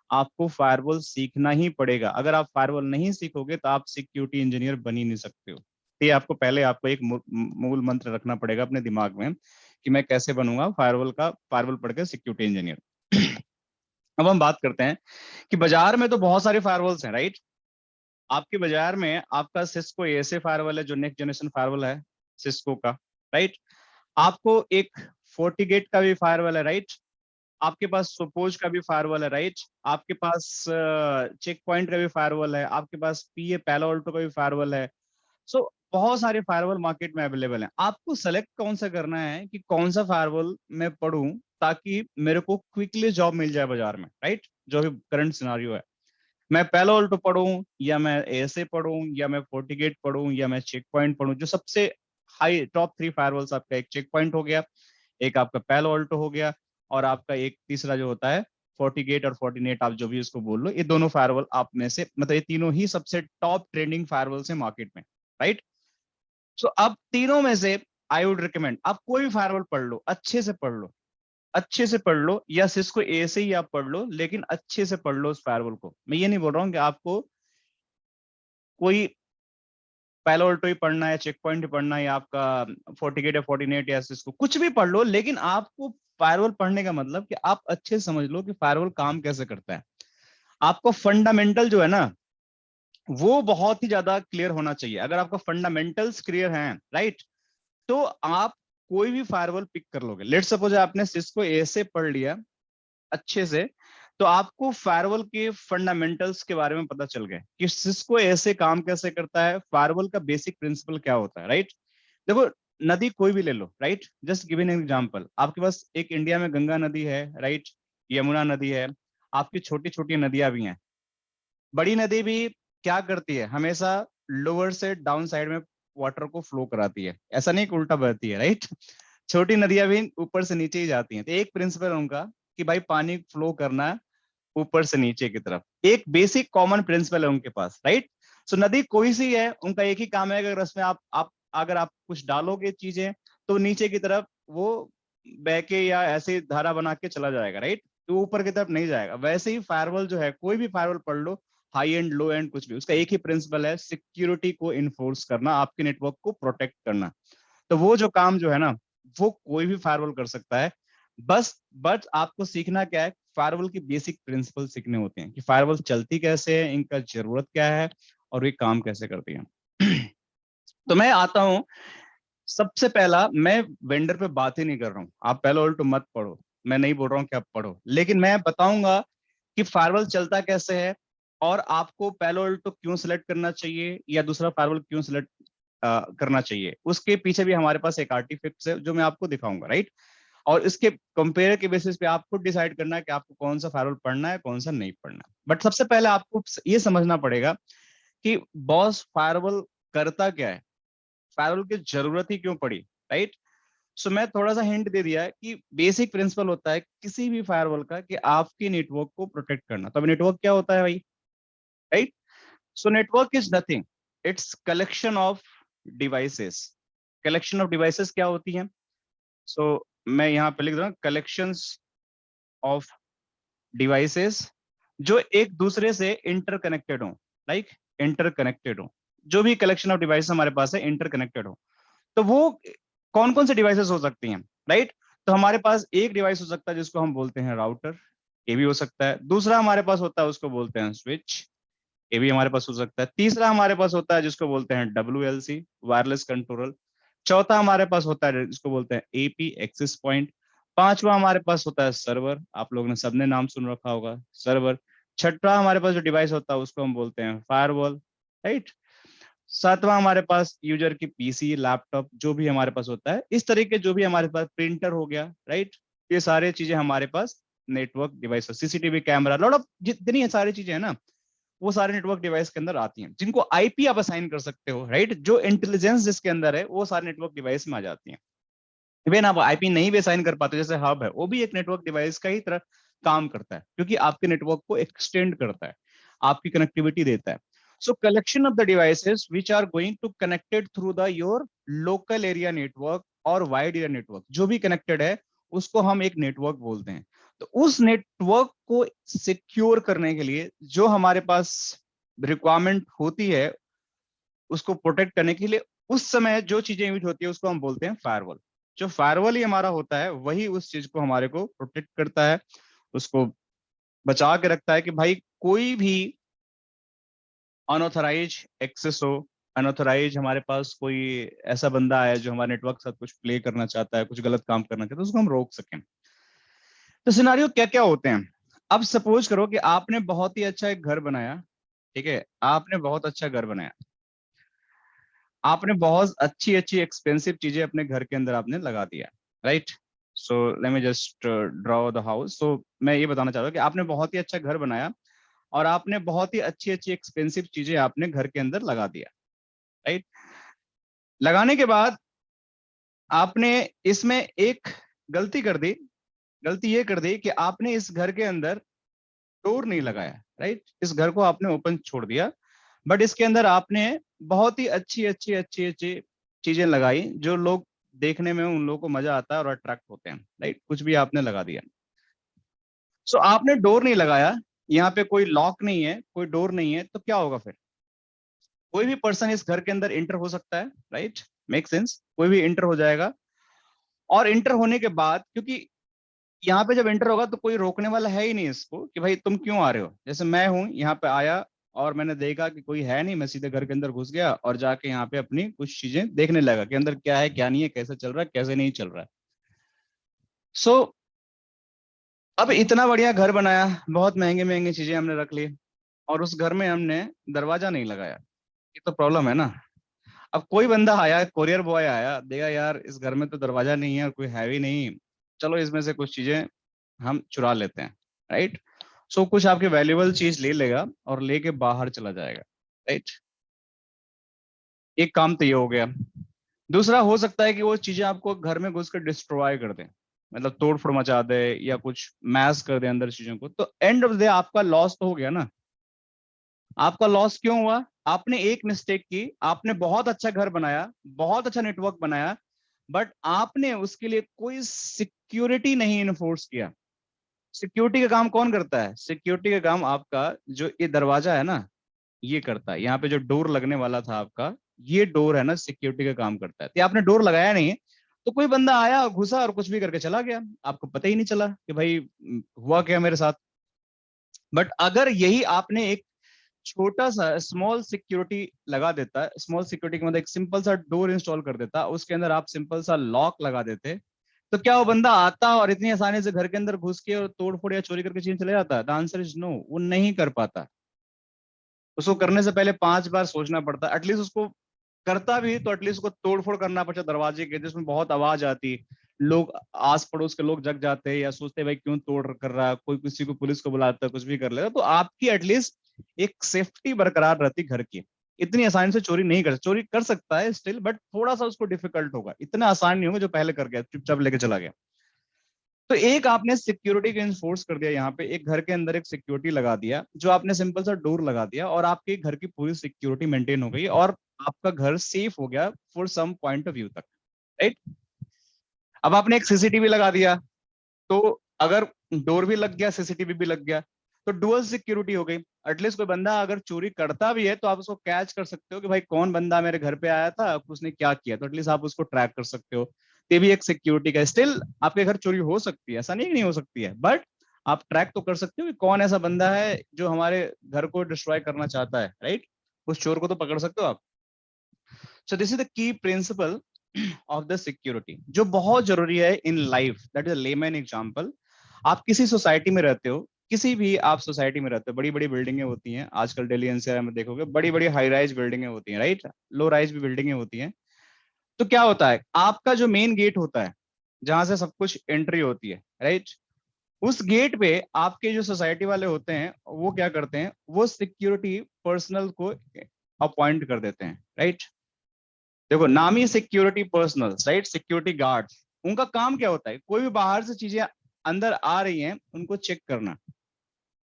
आपको फायरवॉल सीखना ही पड़ेगा। अगर आप फायरवॉल नहीं सीखोगे तो आप सिक्योरिटी इंजीनियर बन ही नहीं सकते हो। ये आपको एक मूल मंत्र रखना पड़ेगा अपने दिमाग में कि मैं कैसे बनूंगा फायरवॉल पढ़ के सिक्योरिटी इंजीनियर। अब हम बात करते हैं कि बाजार में तो बहुत सारे फायरवॉल्स हैं, राइट? आपके बाजार में आपका सिस्को एएसए फायरवॉल है जो नेक्स्ट जनरेशन फायरवॉल है सिस्को का, राइट? आपको एक फोर्टीगेट का भी फायरवॉल है, राइट? आपके पास सोपोज का भी फायरवॉल है, राइट? आपके पास चेक पॉइंट का भी फायरवॉल है, आपके पास पीए पैलो अल्टो का भी फायरवॉल है। सो बहुत सारे फायरवॉल मार्केट में अवेलेबल हैं। आपको सेलेक्ट कौन सा करना है कि कौन सा फायरवॉल मैं पढूं ताकि मेरे को क्विकली जॉब मिल जाए बाजार में, राइट? जो भी करंट सिनारियो है, मैं पैलो अल्टो पढूं या मैं एएसए पढूं या मैं फोर्टीगेट पढूं या मैं चेक पॉइंट पढूं। जो सबसे हाई टॉप 3 फायरवॉल्स आपका, एक चेक पॉइंट हो गया, एक आपका पैलो अल्टो हो गया, और आपका एक तीसरा जो होता है फोर्टीगेट और फोर्टीनेट, आप जो भी इसको बोल लो, ये दोनों फायरवॉल आप में से, मतलब ये तीनों ही सबसे टॉप ट्रेंडिंग फायरवॉल्स हैं मार्केट में, राइट? सो अब तीनों में से आई वुड रिकमेंड आप कोई भी फायरवॉल पढ़ लो, अच्छे से पढ़ लो, अच्छे से पढ़ लो, या सिस्को ए से ही आप पढ़ लो, लेकिन अच्छे से पढ़ लो उस फायरवॉल को। मैं ये नहीं बोल रहा हूँ कि आपको कोई पैलो अल्टो ही पढ़ना है, चेक पॉइंट ही पढ़ना है, या आपका फोर्टीगेट या फोर्टीनेट या सिस्को, कुछ भी पढ़ लो, लेकिन आपको फायरवॉल पढ़ने का मतलब कि आप अच्छे से समझ लो कि फायरवॉल काम कैसे करता है। आपको फंडामेंटल जो है ना, वो बहुत ही ज्यादा क्लियर होना चाहिए। अगर आपका फंडामेंटल्स क्लियर हैं, राइट, तो आप कोई भी फायरवॉल पिक कर लोगे। लेट्स सपोज आपने सिस्को ए से पढ़ लिया अच्छे से, तो आपको फायरवॉल के फंडामेंटल्स के बारे में पता चल गए कि सिस्को ऐसे काम कैसे करता है, फायरवॉल का बेसिक प्रिंसिपल क्या होता है, राइट? देखो, नदी कोई भी ले लो, right, just give an example. आपके पास एक इंडिया में गंगा नदी है, राइट, यमुना नदी है, आपकी छोटी छोटी नदियां भी हैं। बड़ी नदी भी क्या करती है, हमेशा लोअर से डाउन साइड में वाटर को फ्लो कराती है, ऐसा नहीं कि उल्टा बहती है, राइट? छोटी नदियां भी ऊपर से नीचे ही जाती हैं। तो एक प्रिंसिपल है उनका कि भाई पानी फ्लो करना है ऊपर से नीचे की तरफ, एक बेसिक कॉमन प्रिंसिपल है उनके पास, राइट? सो नदी कोई सी है, उनका एक ही काम है, अगर उसमें आप अगर आप कुछ डालोगे चीजें तो नीचे की तरफ वो बह के या ऐसे धारा बना के चला जाएगा, राइट? तो ऊपर की तरफ नहीं जाएगा। वैसे ही फायरवॉल जो है, कोई भी फायरवॉल पढ़ लो, हाई एंड लो एंड कुछ भी, उसका एक ही प्रिंसिपल है, सिक्योरिटी को इन्फोर्स करना, आपके नेटवर्क को प्रोटेक्ट करना। तो वो जो काम जो है ना, वो कोई भी फायरवॉल कर सकता है। बट आपको सीखना क्या है, फायरवॉल की बेसिक प्रिंसिपल सीखने होते हैं कि फायरवॉल चलती कैसे है, इनका जरूरत क्या है, और ये काम कैसे करती है। तो मैं आता हूं, सबसे पहला, मैं वेंडर पे बात ही नहीं कर रहा हूँ, आप पहले ऑल्टो मत पढ़ो, मैं नहीं बोल रहा हूँ कि आप पढ़ो, लेकिन मैं बताऊंगा कि फायरवॉल चलता कैसे है, और आपको पैलो अल्टो क्यों सिलेक्ट करना चाहिए या दूसरा फायरवॉल क्यों सिलेक्ट करना चाहिए। उसके पीछे भी हमारे पास एक आर्टिफिक्स है जो मैं आपको दिखाऊंगा, राइट? और इसके कंपेयर के बेसिस पे आप खुद डिसाइड करना है कि आपको कौन सा फायरवॉल पढ़ना है, कौन सा नहीं पढ़ना। बट सबसे पहले आपको ये समझना पड़ेगा कि बॉस फायरवॉल करता क्या है, फायरवॉल की जरूरत ही क्यों पड़ी, राइट? सो मैं थोड़ा सा हिंट दे दिया कि बेसिक प्रिंसिपल होता है किसी भी फायरवॉल का कि आपके नेटवर्क को प्रोटेक्ट करना। तो अब नेटवर्क क्या होता है भाई, right? So network is nothing, it's collection of devices. Collection of devices क्या होती है? सो मैं यहाँ पे लिख रहा हूँ कलेक्शंस ऑफ डिवाइसेस जो एक दूसरे से इंटरकनेक्टेड हो, लाइक इंटरकनेक्टेड हो। जो भी कलेक्शन ऑफ डिवाइस हमारे पास है इंटरकनेक्टेड हो, तो वो कौन कौन से डिवाइसेस हो सकती हैं, राइट? तो हमारे पास एक डिवाइस हो सकता है जिसको हम बोलते हैं राउटर, ये भी हो सकता है। दूसरा हमारे पास होता है उसको बोलते हैं स्विच, ये भी हमारे पास हो सकता है। तीसरा हमारे पास होता है जिसको बोलते हैं WLC, वायरलेस कंट्रोलर। चौथा हमारे पास होता है जिसको बोलते हैं AP, एक्सेस पॉइंट। पांचवा हमारे पास होता है सर्वर, आप लोगों ने सबने नाम सुन रखा होगा सर्वर। छठवा हमारे पास जो डिवाइस होता है उसको हम बोलते हैं फायरवॉल, राइट? सातवां हमारे पास यूजर की PC, लैपटॉप, जो भी हमारे पास होता है इस तरीके, जो भी हमारे पास प्रिंटर हो गया, राइट? ये सारे चीजें हमारे पास network device, CCTV camera, lot of जितनी ये सारी चीजें है ना, वो सारे नेटवर्क डिवाइस के अंदर आती हैं, जिनको IP आप असाइन कर सकते हो, राइट? जो इंटेलिजेंस जिसके अंदर है वो सारे नेटवर्क डिवाइस में आ जाती हैं। इवन आप IP नहीं भी असाइन कर पाते, जैसे हब है वो भी एक नेटवर्क डिवाइस का ही तरह काम करता है, क्योंकि आपके नेटवर्क को एक्सटेंड करता है, आपकी कनेक्टिविटी देता है। So collection of the devices which are going to connected through the your local area network और वाइड एरिया नेटवर्क, जो भी कनेक्टेड है उसको हम एक नेटवर्क बोलते हैं। तो उस नेटवर्क को सिक्योर करने के लिए जो हमारे पास रिक्वायरमेंट होती है, उसको प्रोटेक्ट करने के लिए उस समय जो चीजें यूज होती है उसको हम बोलते हैं फायरवॉल। जो फायरवॉल ही हमारा होता है वही उस चीज को हमारे को प्रोटेक्ट करता है, उसको बचा के रखता है कि भाई कोई भी अनऑथराइज एक्सेस हो, अनऑथराइज हमारे पास कोई ऐसा बंदा है जो हमारे नेटवर्क के साथ कुछ प्ले करना चाहता है, कुछ गलत काम करना चाहता है, उसको हम रोक सकें। तो सिनारियो क्या क्या होते हैं? अब सपोज करो कि आपने बहुत ही अच्छा एक घर बनाया, ठीक है? आपने बहुत अच्छा घर बनाया, आपने बहुत अच्छी अच्छी एक्सपेंसिव चीजें अपने घर के अंदर आपने लगा दिया, right? So let me just draw the house. So मैं ये बताना चाहता हूँ कि आपने बहुत ही अच्छा घर बनाया और आपने बहुत ही अच्छी अच्छी एक्सपेंसिव चीजें आपने घर के अंदर लगा दिया, राइट? लगाने के बाद आपने इसमें एक गलती कर दी। गलती ये कर दी कि आपने इस घर के अंदर डोर नहीं लगाया, राइट? इस घर को आपने ओपन छोड़ दिया, बट इसके अंदर आपने बहुत ही अच्छी अच्छी अच्छी अच्छी चीजें लगाई जो लोग देखने में उन लोगों को मजा आता है और अट्रैक्ट होते हैं, राइट? कुछ भी आपने लगा दिया। सो आपने डोर नहीं लगाया, यहाँ पे कोई लॉक नहीं है, कोई डोर नहीं है, तो क्या होगा फिर? कोई भी पर्सन इस घर के अंदर इंटर हो सकता है, राइट? मेक सेंस, कोई भी इंटर हो जाएगा। और इंटर होने के बाद, क्योंकि यहाँ पे जब एंटर होगा तो कोई रोकने वाला है ही नहीं इसको कि भाई तुम क्यों आ रहे हो। जैसे मैं हूँ यहाँ पे आया और मैंने देखा कि कोई है नहीं, मैं सीधे घर के अंदर घुस गया और जाके यहाँ पे अपनी कुछ चीजें देखने लगा कि अंदर क्या है क्या नहीं है, कैसे चल रहा है कैसे नहीं चल रहा है। सो अब इतना बढ़िया घर बनाया, बहुत महंगे महंगे चीजें हमने रख ली और उस घर में हमने दरवाजा नहीं लगाया, ये तो प्रॉब्लम है ना। अब कोई बंदा आया, कोरियर बॉय आया, देखा यार इस घर में तो दरवाजा नहीं है और कोई है भी नहीं, चलो इसमें से कुछ चीजें हम चुरा लेते हैं, राइट? सो कुछ आपके वैल्यूएबल चीज ले लेगा और लेके बाहर चला जाएगा, राइट? एक काम तो ये हो गया। दूसरा हो सकता है कि वो चीजें आपको घर में घुस कर डिस्ट्रॉय कर दें, मतलब तोड़ फोड़ मचा दे या कुछ मैश कर दे अंदर चीजों को, तो एंड ऑफ द डे आपका लॉस तो हो गया ना। आपका लॉस क्यों हुआ? आपने एक मिस्टेक की, आपने बहुत अच्छा घर बनाया, बहुत अच्छा नेटवर्क बनाया, बट आपने उसके लिए कोई सिक्योरिटी नहीं इन्फोर्स किया। सिक्योरिटी का काम कौन करता है? सिक्योरिटी का काम आपका जो ये दरवाजा है ना, ये करता है। यहाँ पे जो डोर लगने वाला था आपका, ये डोर है ना, सिक्योरिटी का काम करता है। तो आपने डोर लगाया नहीं है, तो कोई बंदा आया घुसा और कुछ भी करके चला गया, आपको पता ही नहीं चला कि भाई हुआ क्या मेरे साथ। बट अगर यही आपने एक छोटा सा स्मॉल सिक्योरिटी लगा देता, स्मॉल सिक्योरिटी के मतलब एक सिंपल सा डोर इंस्टॉल कर देता, उसके अंदर आप सिंपल सा लॉक लगा देते, तो क्या वो बंदा आता और इतनी आसानी से घर के अंदर घुस के और तोड़ फोड़ या चोरी करके चीज चले जाता? द आंसर इज नो, वो नहीं कर पाता। उसको करने से पहले 5 बार सोचना पड़ता, एटलीस्ट उसको करता भी तो एटलीस्ट उसको तोड़ फोड़ करना पड़ता दरवाजे के, जिसमें बहुत आवाज आती, लोग आस पड़ोस के लोग जग जाते या सोचते भाई क्यों तोड़ कर रहा है, कोई किसी को पुलिस को बुलाता, कुछ भी कर लेगा, तो आपकी एटलीस्ट एक सेफ्टी बरकरार रहती घर की। इतनी आसानी से चोरी नहीं कर, चोरी कर सकता है स्टिल, बट थोड़ा सा उसको डिफिकल्ट होगा, इतना आसान नहीं होगा जो पहले कर गया चुपचाप लेके चला गया। तो एक आपने सिक्योरिटी को इन्फोर्स कर दिया, यहाँ पे एक घर के अंदर एक सिक्योरिटी लगा दिया, जो आपने सिंपल सा डोर लगा दिया, और आपके घर की पूरी सिक्योरिटी मेंटेन हो गई और आपका घर सेफ हो गया for some point of view तक, राइट। अब आपने एक सीसीटीवी लगा दिया, तो अगर डोर भी लग गया, सीसीटीवी भी लग गया, तो डुअल सिक्योरिटी हो गई। एटलीस्ट कोई बंदा अगर चोरी करता भी है तो आप उसको कैच कर सकते हो कि भाई कौन बंदा मेरे घर पे आया था, उसने क्या किया, तो एटलीस्ट आप उसको ट्रैक कर सकते हो। ये भी एक सिक्योरिटी का। स्टिल आपके घर चोरी हो सकती है, ऐसा नहीं कि नहीं हो सकती है, बट आप ट्रैक तो कर सकते हो कि कौन ऐसा बंदा है जो हमारे घर को डिस्ट्रॉय करना चाहता है, राइट। उस चोर को तो पकड़ सकते हो आप। So this is the key principle of the security, जो बहुत जरूरी है in life. That is layman example. आप किसी सोसाइटी में रहते हो, किसी भी आप सोसाइटी में रहते हो, बड़ी बड़ी बिल्डिंगें होती हैं आजकल, दिल्ली एनसीआर में देखोगे बड़ी बड़ी हाई राइज बिल्डिंगें होती हैं, राइट। लो राइज भी बिल्डिंगें होती हैं। तो क्या होता है, आपका जो मेन गेट होता है जहां से सब कुछ एंट्री होती है, राइट, उस गेट पे आपके जो सोसाइटी वाले होते हैं वो क्या करते हैं, वो सिक्योरिटी पर्सनल को अपॉइंट कर देते हैं, राइट। देखो नाम ही security personal, right, security guards. उनका काम क्या होता है, कोई भी बाहर से चीजें अंदर आ रही हैं उनको चेक करना,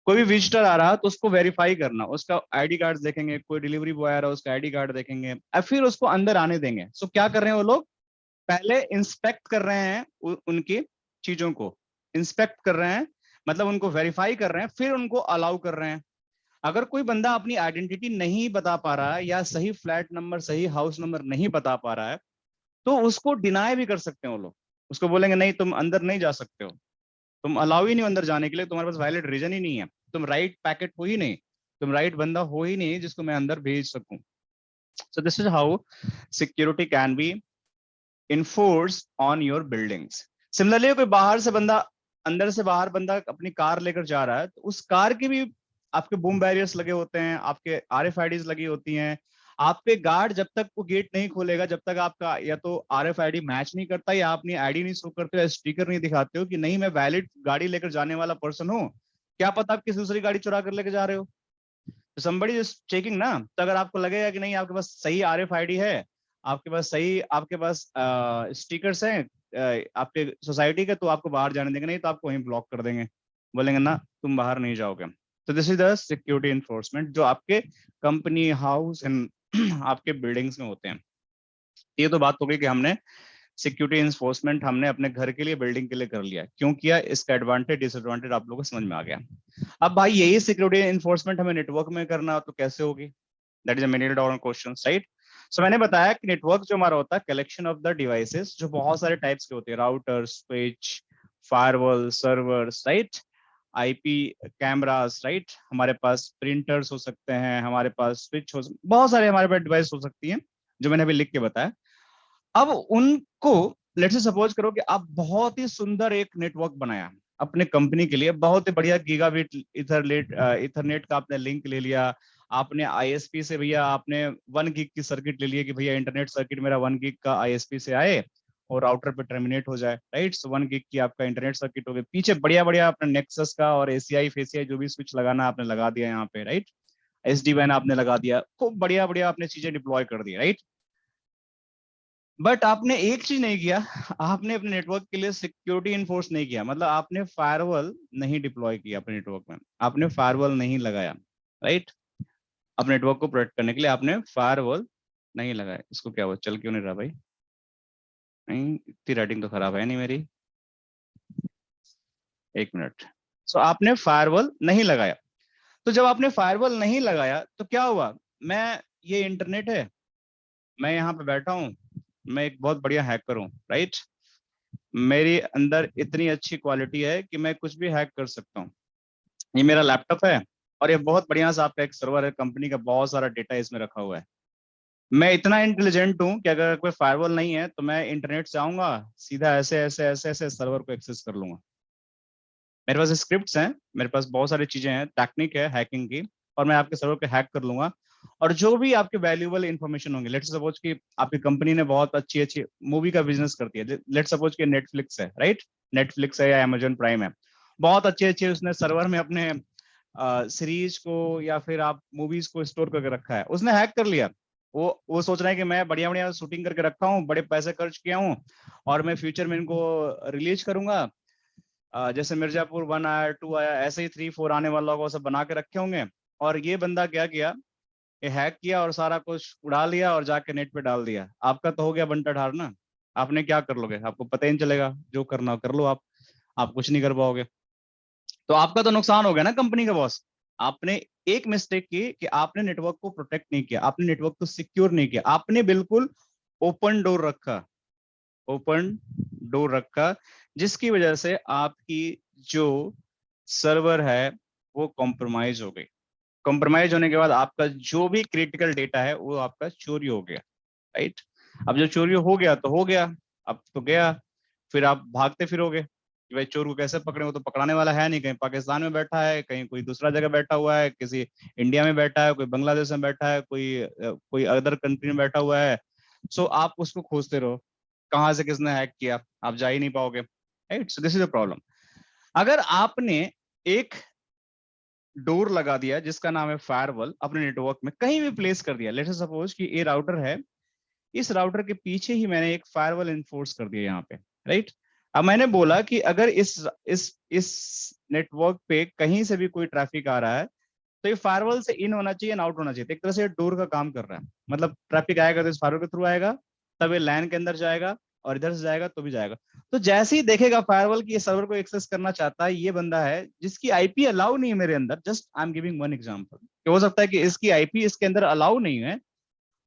कोई भी विजिटर आ रहा तो उसको वेरीफाई करना, उसका आईडी कार्ड देखेंगे, कोई डिलीवरी बॉय आ रहा है उसका आईडी कार्ड देखेंगे, और फिर उसको अंदर आने देंगे। सो क्या कर रहे हैं वो लोग, पहले इंस्पेक्ट कर रहे हैं उनकी चीजों को, इंस्पेक्ट कर रहे हैं, मतलब उनको वेरीफाई कर रहे हैं, फिर उनको अलाउ कर रहे हैं। अगर कोई बंदा अपनी आइडेंटिटी नहीं बता पा रहा है या सही फ्लैट नंबर सही हाउस नंबर नहीं बता पा रहा है, तो उसको डिनाई भी कर सकते हैं वो लोग। उसको बोलेंगे नहीं तुम अंदर नहीं जा सकते हो, तुम अलाउ ही नहीं अंदर जाने के लिए, तुम्हारे पास वैलिड रीजन ही नहीं है, तुम राइट पैकेट हो ही नहीं, तुम राइट बंदा हो ही नहीं जिसको मैं अंदर भेज सकूं। So this is how security can be enforce on your buildings. Similarly कोई बाहर से बंदा, अंदर से बाहर बंदा अपनी कार लेकर जा रहा है, तो उस कार की भी आपके बूम बैरियर्स लगे होते हैं, आपके आरएफआईडीज लगी होती हैं। आपके गार्ड जब तक वो गेट नहीं खोलेगा, जब तक आपका या तो आरएफआईडी मैच नहीं करता, या अपनी आईडी नहीं शो करते हो, स्टिकर नहीं दिखाते हो कि नहीं मैं वैलिड गाड़ी लेकर जाने वाला पर्सन हूँ, क्या पता आप किसी दूसरी गाड़ी चुरा कर लेकर जा रहे हो। तो somebody is चेकिंग ना। तो अगर आपको लगेगा कि नहीं आपके पास सही आरएफआईडी है, आपके पास सही, आपके पास स्टिकर्स हैं आपके सोसाइटी के, तो आपको बाहर जाने देंगे, नहीं तो आपको वहीं ब्लॉक कर देंगे, बोलेंगे ना तुम बाहर नहीं जाओगे। तो this is the security enforcement जो आपके कंपनी हाउस एंड आपके बिल्डिंग्स में होते हैं। ये तो बात हो गई कि हमने सिक्योरिटी इन्फोर्समेंट हमने अपने घर के लिए बिल्डिंग के लिए कर लिया, क्यों किया, इसका एडवांटेज डिसएडवांटेज आप लोगों को समझ में आ गया। अब भाई यही सिक्योरिटी इन्फोर्समेंट हमें नेटवर्क में करना हो तो कैसे होगी, that is a million dollar question, right. So मैंने बताया कि नेटवर्क जो हमारा होता है कलेक्शन ऑफ द डिवाइसेस, जो बहुत सारे टाइप्स के होते हैं, router, switch, firewall, servers, right, IP cameras, right, हमारे पास प्रिंटर्स हो सकते हैं, हमारे पास स्विच हो, बहुत सारे हमारे पास डिवाइस हो सकती हैं जो मैंने अभी लिख के बताया। अब उनको लेट्स से सपोज करो कि आप बहुत ही सुंदर एक नेटवर्क बनाया अपने कंपनी के लिए, बहुत ही बढ़िया गीगाबिट इथरनेट का आपने लिंक ले लिया, आपने आईएसपी से भैया आपने 1 गिग की सर्किट ले लिया कि भैया इंटरनेट सर्किट मेरा 1 गिग का आईएसपी से आए और राउटर पे टर्मिनेट हो जाए, राइट। सो 1 गिग की आपका इंटरनेट सर्किट हो गई, पीछे बढ़िया बढ़िया आपने नेक्सस का और एसीआई फेसीआई जो भी स्विच लगाना आपने लगा दिया यहाँ पे, राइट। एसडी वैन आपने लगा दिया, खूब बढ़िया बढ़िया आपने चीजें डिप्लॉय कर दी, राइट। बट आपने एक चीज नहीं किया, आपने अपने नेटवर्क के लिए सिक्योरिटी इन्फोर्स नहीं किया, मतलब आपने फायरवॉल नहीं डिप्लॉय किया अपने नेटवर्क में, आपने फायरवॉल नहीं लगाया, राइट। अपने नेटवर्क को प्रोटेक्ट करने के लिए आपने फायरवॉल नहीं लगाया। इसको क्या हुआ, चल क्यों नहीं रहा भाई, नहीं इतनी राइटिंग तो खराब है नहीं मेरी, 1 मिनट। सो आपने फायरवॉल नहीं लगाया। तो जब आपने फायरवॉल नहीं लगाया तो क्या हुआ, मैं, ये इंटरनेट है, मैं यहाँ पे बैठा हूँ, मैं एक बहुत बढ़िया हैकर हूँ, राइट। मेरी अंदर इतनी अच्छी क्वालिटी है कि मैं कुछ भी हैक कर सकता हूँ। ये मेरा लैपटॉप है और ये बहुत बढ़िया सा आपका एक सर्वर है, कंपनी का बहुत सारा डेटा इसमें रखा हुआ है। मैं इतना इंटेलिजेंट हूँ कि अगर कोई फायरवॉल नहीं है तो मैं इंटरनेट से आऊंगा, सीधा ऐसे ऐसे ऐसे ऐसे सर्वर को एक्सेस कर लूंगा। मेरे पास स्क्रिप्ट्स हैं, मेरे पास बहुत सारी चीजें हैं, टेक्निक है हैकिंग की, और मैं आपके सर्वर पे हैक कर लूंगा। और जो भी आपके वैल्यूएबल इंफॉर्मेशन होंगे, लेट्स सपोज कि आपकी कंपनी ने बहुत अच्छी अच्छी मूवी का बिजनेस करती है, लेट्स सपोज कि नेटफ्लिक्स है, राइट, नेटफ्लिक्स है या अमेजन प्राइम है, बहुत अच्छे अच्छे उसने सर्वर में अपने सीरीज को या फिर आप मूवीज को स्टोर करके रखा है, उसने हैक कर लिया। वो सोच रहा है कि मैं बढ़िया बढ़िया शूटिंग करके रखा हूँ, बड़े पैसे खर्च किया हूँ और मैं फ्यूचर में इनको रिलीज करूंगा, जैसे मिर्जापुर 1 आया, 2 आया, ऐसे ही 3 4 आने वाला होगा, सब बना के रखे होंगे। और ये बंदा क्या किया, ये हैक किया और सारा कुछ उड़ा लिया और जाके नेट पे डाल दिया। आपका तो हो गया बंटा ठार ना। आपने क्या कर लोगे, आपको पता ही नहीं चलेगा, जो करना हो कर लो आप कुछ नहीं कर पाओगे। तो आपका तो नुकसान हो गया ना कंपनी का बॉस। आपने एक मिस्टेक की कि आपने नेटवर्क को प्रोटेक्ट नहीं किया, आपने नेटवर्क को सिक्योर नहीं किया, आपने बिल्कुल ओपन डोर रखा, ओपन डोर रखा, जिसकी वजह से आपकी जो सर्वर है वो कॉम्प्रोमाइज हो गई। कॉम्प्रोमाइज होने के बाद आपका जो भी क्रिटिकल डेटा है वो आपका चोरी हो गया, राइट। अब जो चोरी हो गया तो हो गया, अब तो गया, फिर आप भागते फिरोगे कि भाई चोर को कैसे पकड़े, वो तो पकड़ाने वाला है नहीं, कहीं पाकिस्तान में बैठा है, कहीं कोई दूसरा जगह बैठा हुआ है, किसी इंडिया में बैठा है, कोई बांग्लादेश में बैठा है, कोई अदर कंट्री में बैठा हुआ है। सो आप उसको खोजते रहो, कहाँ से किसने हैक किया, आप जा ही नहीं पाओगे, right. So this is a problem. अगर आपने एक डोर लगा दिया जिसका नाम है फायरवॉल, अपने नेटवर्क में कहीं भी प्लेस कर दिया, लेट्स सपोज कि ये राउटर है, इस राउटर के पीछे ही मैंने एक फायरवॉल इन्फोर्स कर दिया यहाँ पे, राइट। अब मैंने बोला कि अगर इस नेटवर्क पे कहीं से भी कोई ट्रैफिक आ रहा है तो ये फायरवॉल से इन होना चाहिए, आउट होना चाहिए। तो एक तरह से डोर का काम कर रहा है, मतलब ट्रैफिक आएगा तो इस फायरवॉल के थ्रू आएगा, तब ये लैन के अंदर जाएगा, और इधर से जाएगा तो भी जाएगा। तो जैसे ही देखेगा फायरवॉल की ये सर्वर को एक्सेस करना चाहता है, ये बंदा है जिसकी आईपी अलाउ नहीं है मेरे अंदर, just I am giving one example, हो सकता है कि इसकी आईपी इसके अंदर अलाउ नहीं है,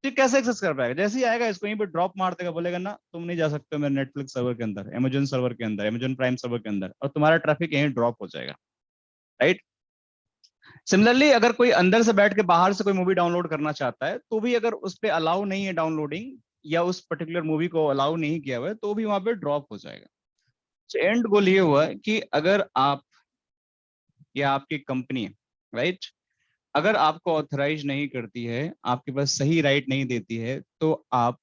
तो कैसे एक्सेस कर पाएगा। जैसे ही आएगा इसको यहीं पे ड्रॉप मार देगा, बोलेगा ना तुम नहीं जा सकते हो मेरे नेटफ्लिक्स सर्वर के अंदर, अमेजन सर्वर के अंदर, अमेजन प्राइम सर्वर के अंदर, और तुम्हारा ट्रैफिक यहीं ड्रॉप हो जाएगा, राइट। सिमिलरली अगर कोई अंदर से बैठ के बाहर से कोई मूवी डाउनलोड करना चाहता है तो भी अगर उस पर अलाउ नहीं है डाउनलोडिंग, या उस पर्टिकुलर मूवी को अलाउ नहीं किया हुआ है, तो भी वहां पे ड्रॉप हो जाएगा। तो एंड गोल ये हुआ कि अगर आप या आपकी कंपनी, राइट, अगर आपको ऑथराइज नहीं करती है, आपके पास सही राइट नहीं देती है, तो आप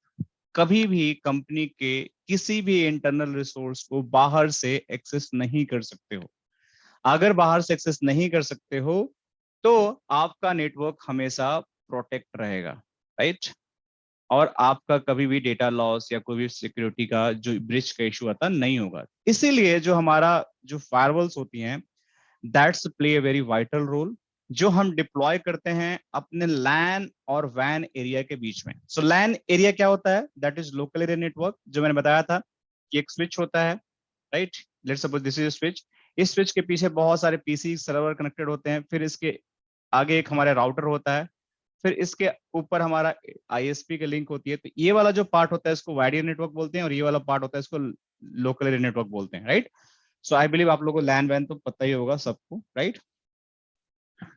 कभी भी कंपनी के किसी भी इंटरनल रिसोर्स को बाहर से एक्सेस नहीं कर सकते हो। अगर बाहर से एक्सेस नहीं कर सकते हो तो आपका नेटवर्क हमेशा प्रोटेक्ट रहेगा, राइट। और आपका कभी भी डेटा लॉस या कोई भी सिक्योरिटी का जो ब्रिच का इशू आता नहीं होगा। इसीलिए जो हमारा जो फायरवॉल्स होती हैं, that's play a very vital role, जो हम डिप्लॉय करते हैं अपने लैन और वैन एरिया के बीच में। सो लैन एरिया क्या होता है, that is local area network, जो मैंने बताया था कि एक स्विच होता है, right. Let's suppose this is switch, इस स्विच के पीछे बहुत सारे पीसी सर्वर कनेक्टेड होते हैं, फिर इसके आगे एक हमारा राउटर होता है, फिर इसके ऊपर हमारा आईएसपी की लिंक होती है। तो ये वाला जो पार्ट होता है इसको वाइड एरिया नेटवर्क बोलते हैं, और ये वाला पार्ट होता है इसको लोकल एरिया नेटवर्क बोलते हैं, राइट। सो आई बिलीव आप लोगों को लैन वैन तो पता ही होगा सबको, राइट।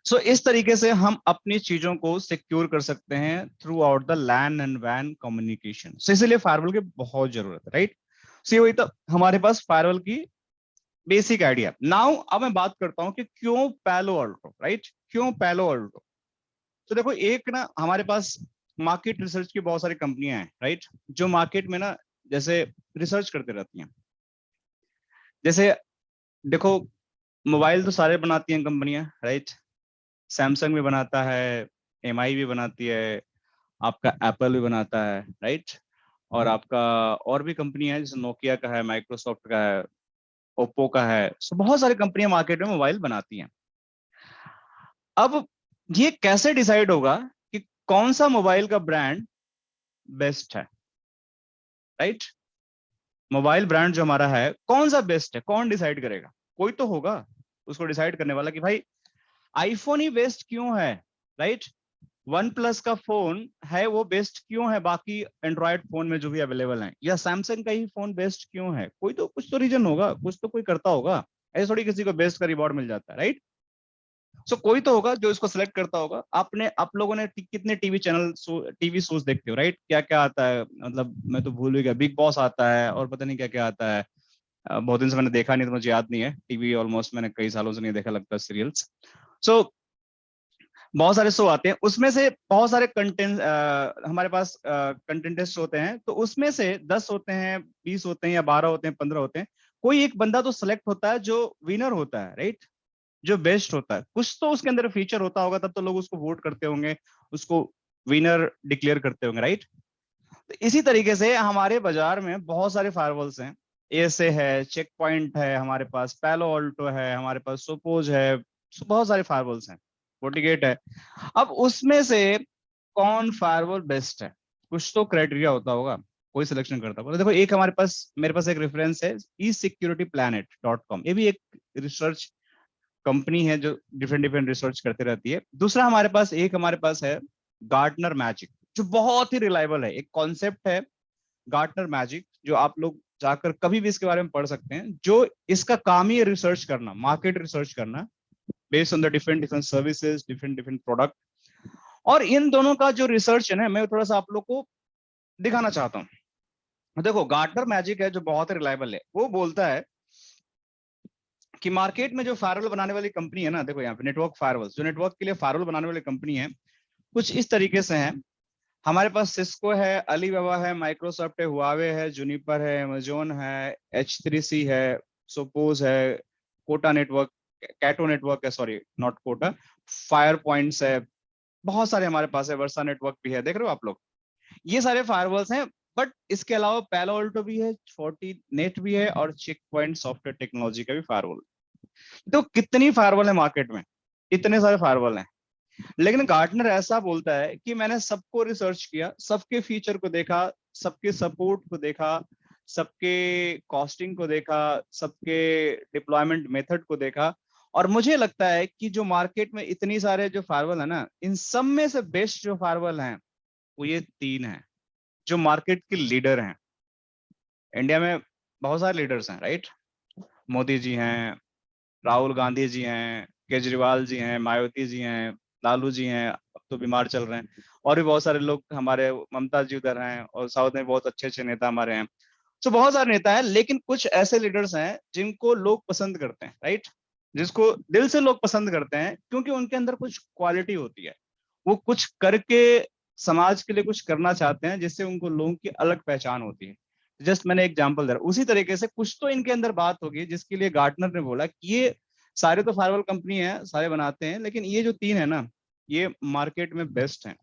सो इस तरीके से हम अपनी चीजों को सिक्योर कर सकते हैं throughout the LAN and वैन कम्युनिकेशन। सो इसलिए फायरवॉल की बहुत जरूरत है, राइट। सो वही तो हमारे पास फायरवॉल की बेसिक आइडिया। नाउ अब मैं बात करता हूं कि क्यों पैलो अल्टो, राइट, क्यों पैलो अल्टो। तो देखो, एक ना हमारे पास मार्केट रिसर्च की बहुत सारी कंपनियां हैं, राइट, जो मार्केट में ना जैसे रिसर्च करते रहती हैं। जैसे देखो, मोबाइल तो सारे बनाती हैं कंपनियां, राइट। सैमसंग भी बनाता है, एमआई भी बनाती है, आपका एप्पल भी बनाता है, राइट। और आपका और भी कंपनी है जैसे नोकिया का है, माइक्रोसॉफ्ट का है, ओप्पो का है। सो बहुत सारी कंपनियां मार्केट में मोबाइल बनाती हैं। अब ये कैसे डिसाइड होगा कि कौन सा मोबाइल का ब्रांड बेस्ट है, राइट। मोबाइल ब्रांड जो हमारा है कौन सा बेस्ट है, कौन डिसाइड करेगा, कोई तो होगा उसको डिसाइड करने वाला कि भाई आईफोन ही बेस्ट क्यों है, राइट। वन प्लस का फोन है वो बेस्ट क्यों है बाकी एंड्रॉयड फोन में जो भी अवेलेबल है, या सैमसंग का ही फोन बेस्ट क्यों है। कोई तो कुछ तो रीजन होगा, कुछ तो कोई करता होगा। ऐसे थोड़ी किसी को बेस्ट का रिवॉर्ड मिल जाता है, राइट। सो कोई तो होगा जो इसको सिलेक्ट करता होगा। आपने आप लोगों ने कितने टीवी चैनल टीवी शोज देखते हो, राइट। क्या क्या आता है, मतलब मैं तो भूल ही गया, बिग बॉस आता है और पता नहीं क्या क्या आता है। बहुत दिन से मैंने देखा नहीं तो मुझे याद नहीं है, टीवी ऑलमोस्ट मैंने कई सालों से नहीं देखा लगता सीरियल्स। सो बहुत सारे शो आते हैं, उसमें से बहुत सारे कंटेंट हमारे पास कंटेंटेस्ट होते हैं, तो उसमें से 10 होते हैं, 20 होते हैं, या 12 होते हैं, 15 होते हैं। कोई एक बंदा तो सेलेक्ट होता है जो विनर होता है, राइट, जो बेस्ट होता है। कुछ तो उसके अंदर फीचर होता होगा, तब तो लोग उसको वोट करते होंगे, उसको विनर डिक्लेयर करते होंगे, राइट। तो इसी तरीके से हमारे बाजार में बहुत सारे फायरवॉल्स हैं, एएसए है, चेक पॉइंट है, हमारे पास पैलो ऑल्टो है, हमारे पास सोपोज है, बहुत सारे फायरवॉल्स हैं, फोर्टिगेट है। अब उसमें से कौन फायरवॉल बेस्ट है, कुछ तो क्राइटेरिया होता होगा, कोई सिलेक्शन करता होगा। तो देखो एक हमारे पास, मेरे पास एक रेफरेंस है eSecurityPlanet.com, ये भी एक रिसर्च कंपनी है जो डिफरेंट डिफरेंट रिसर्च करते रहती है। दूसरा हमारे पास है गार्टनर मैजिक, जो बहुत ही रिलायबल है, एक कॉन्सेप्ट है गार्टनर मैजिक, जो आप लोग जाकर कभी भी इसके बारे में पढ़ सकते हैं। जो इसका काम ही है रिसर्च करना, मार्केट रिसर्च करना, based on the different different services, different different product. और इन दोनों का जो रिसर्च है ना, मैं थोड़ा सा आप लोग को दिखाना चाहता हूँ। देखो गार्टनर मैजिक है जो बहुत ही रिलायबल है, वो बोलता है कि मार्केट में जो फायरवॉल बनाने वाली कंपनी है ना, देखो यहाँ पे नेटवर्क फायरवॉल, जो नेटवर्क के लिए फायरवॉल बनाने वाली कंपनी है, कुछ इस तरीके से है। हमारे पास सिस्को है, अलीबाबा है, माइक्रोसॉफ्ट है, हुआवे है, जूनिपर है, अमेजोन है, H3C है, सोपोज है, कोटा नेटवर्क, कैटो नेटवर्क है, sorry not Kota, fire points है, बहुत सारे हमारे पास है, वर्सा नेटवर्क भी है, देख रहे हो आप लोग, ये सारे फायरवॉल्स हैं। बट इसके अलावा पैलो ऑल्टो भी है, फोर्टिनेट भी है, और चेक पॉइंट सॉफ्टवेयर टेक्नोलॉजी का भी फायरवॉल। तो कितनी फायरवॉल है मार्केट में, इतने सारे फायरवॉल हैं। लेकिन गार्टनर ऐसा बोलता है कि मैंने सबको रिसर्च किया, सबके फीचर को देखा, सबके सपोर्ट को देखा, सबके कॉस्टिंग को देखा, सबके डिप्लॉयमेंट मेथड को देखा, और मुझे लगता है कि जो मार्केट में इतनी सारे जो फायरवॉल है ना, इन सब में से बेस्ट जो फायरवॉल हैं वो ये तीन हैं, जो मार्केट के लीडर हैं। इंडिया में बहुत सारे लीडर्स हैं, राइट? मोदी जी हैं, राहुल गांधी जी हैं, केजरीवाल जी हैं, मायावती जी हैं, लालू जी हैं, अब तो बीमार चल रहे हैं, और भी बहुत सारे लोग हमारे, ममता जी उधर हैं, और साउथ में बहुत अच्छे अच्छे नेता हमारे हैं। तो बहुत सारे नेता हैं, लेकिन कुछ ऐसे लीडर्स हैं जिनको लोग पसंद करते हैं, राइट? जिसको दिल से लोग पसंद करते हैं, क्योंकि उनके अंदर कुछ क्वालिटी होती है, वो कुछ करके समाज के लिए कुछ करना चाहते हैं, जिससे उनको लोगों की अलग पहचान होती है। जस्ट मैंने एग्जांपल दे रहा, उसी तरीके से कुछ तो इनके अंदर बात होगी जिसके लिए गार्टनर ने बोला कि ये सारे तो फायरवॉल कंपनी है, सारे बनाते हैं, लेकिन ये जो तीन है ना, ये मार्केट में बेस्ट हैं,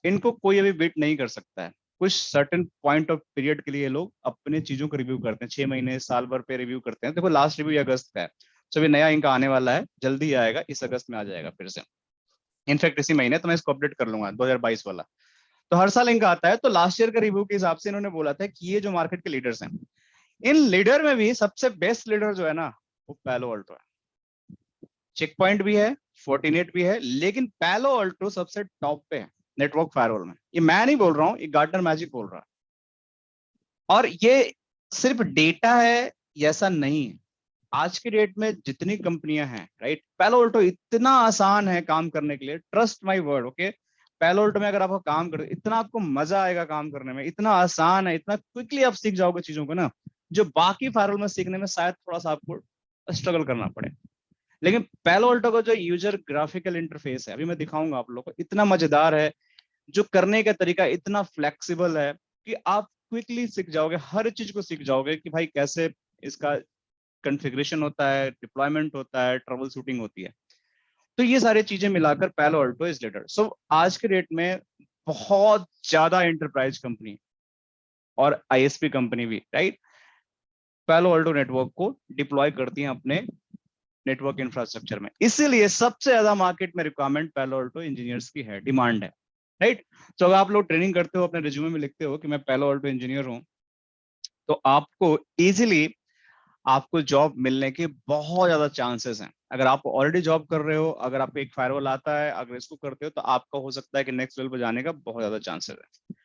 इनको कोई अभी बीट नहीं कर सकता है। कुछ सर्टेन पॉइंट ऑफ पीरियड के लिए लोग अपने चीजों को रिव्यू करते हैं, 6 महीने साल भर पे रिव्यू करते हैं। देखो लास्ट रिव्यू अगस्त का है, तो अभी नया इनका आने वाला है, जल्दी आएगा, इस अगस्त में आ जाएगा फिर से, इनफैक्ट इसी महीने, तो मैं इसको अपडेट कर लूंगा 2022 वाला। तो हर साल इनका आता है, तो लास्ट ईयर का रिव्यू के हिसाब से इन्होंने बोला था कि ये जो मार्केट के लीडर्स हैं, इन लीडर में भी सबसे बेस्ट लीडर जो है ना, वो पैलो ऑल्टो है। चेक पॉइंट भी है, फोर्टिनेट भी है, लेकिन पैलो ऑल्टो सबसे टॉप पे है नेटवर्क फायरवॉल में। ये मैं नहीं बोल रहा हूँ, ये गार्टनर मैजिक बोल रहा है। और ये सिर्फ डेटा है, ऐसा नहीं है। आज के डेट में जितनी कंपनियां हैं, राइट, पैलो ऑल्टो इतना आसान है काम करने के लिए, ट्रस्ट माय वर्ड, ओके। पैलो ऑल्टो में अगर आप काम करो, इतना आपको मजा आएगा काम करने में, इतना आसान है, इतना क्विकली आप सीख जाओगे चीजों को ना, जो बाकी फायरवॉल में सीखने में शायद थोड़ा सा आपको स्ट्रगल करना पड़े। लेकिन पैलो ऑल्टो का जो यूजर ग्राफिकल इंटरफेस है, अभी मैं दिखाऊंगा आप लोगों को, इतना मजेदार है, जो करने का तरीका इतना फ्लेक्सिबल है कि आप क्विकली सीख जाओगे, हर चीज को सीख जाओगे कि भाई कैसे इसका कॉन्फ़िगरेशन होता है, डिप्लॉयमेंट होता है, ट्रबल शूटिंग होती है। तो ये सारी चीजें मिलाकर पैलो ऑल्टो इज लीडर। सो आज के डेट में बहुत ज्यादा एंटरप्राइज कंपनी और आईएसपी कंपनी भी, राइट, पैलो ऑल्टो नेटवर्क को डिप्लॉय करती हैं अपने नेटवर्क इंफ्रास्ट्रक्चर में। इसीलिए सबसे ज्यादा मार्केट में रिक्वायरमेंट पैलो ऑल्टो इंजीनियर्स की है, डिमांड है, राइट। तो अगर आप लोग ट्रेनिंग करते हो, अपने रिज्यूमे में लिखते हो कि मैं पैलो ऑल्टो इंजीनियर हूं, तो आपको इजीली आपको जॉब मिलने के बहुत ज्यादा चांसेस हैं। अगर आप ऑलरेडी जॉब कर रहे हो, अगर आपको एक फायरवॉल आता है, अगर इसको करते हो, तो आपका हो सकता है कि नेक्स्ट लेवल पर जाने का बहुत ज्यादा चांसेस है।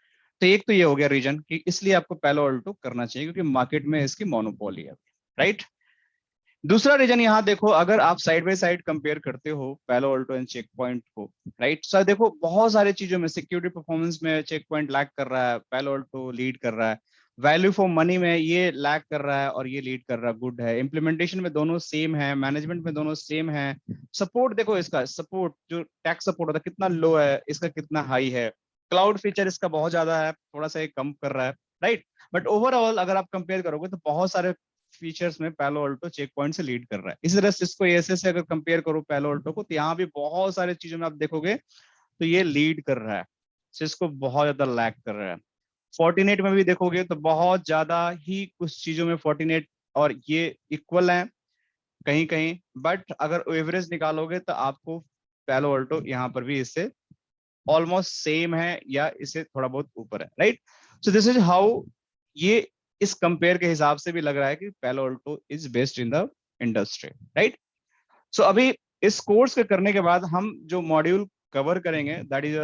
तो एक तो ये हो गया रीजन कि इसलिए आपको पैलो ऑल्टो करना चाहिए, क्योंकि मार्केट में इसकी मोनोपोली है, राइट। दूसरा रीजन यहाँ देखो, अगर आप साइड बाय साइड कंपेयर करते हो पैलो ऑल्टो एंड चेक पॉइंट को, राइट, सर देखो बहुत सारी चीजों में सिक्योरिटी परफॉर्मेंस में चेक पॉइंट लैग कर रहा है, पैलो ऑल्टो लीड कर रहा है, वैल्यू फॉर मनी में ये लैग कर रहा है और ये लीड कर रहा है, गुड है। इम्प्लीमेंटेशन में दोनों सेम है, मैनेजमेंट में दोनों सेम है। सपोर्ट देखो, इसका सपोर्ट जो टैक्स सपोर्ट होता है कितना लो है, इसका कितना हाई है। क्लाउड फीचर इसका बहुत ज्यादा है, थोड़ा सा ये कम कर रहा है, राइट। बट ओवरऑल अगर आप कंपेयर करोगे तो बहुत सारे फीचर्स में पैलो ऑल्टो चेक पॉइंट से लीड कर रहा है। इसी तरह सिस्को एएसए से अगर कंपेयर करो पैलो ऑल्टो को, तो यहाँ भी बहुत सारे चीजों में आप देखोगे तो ये लीड कर रहा है, सिस्को बहुत ज्यादा लैग कर रहा है। Fortinet में भी देखोगे तो बहुत ज्यादा ही कुछ चीजों में Fortinet और ये इक्वल है कहीं कहीं, बट अगर एवरेज निकालोगे तो आपको पैलो अल्टो यहाँ पर भी इससे ऑलमोस्ट सेम है या इससे थोड़ा बहुत ऊपर है, right. So this is how ये इस कंपेयर के हिसाब से भी लग रहा है कि Palo Alto is best in the industry, right. So अभी इस कोर्स के करने के बाद हम जो मॉड्यूल कवर करेंगे that is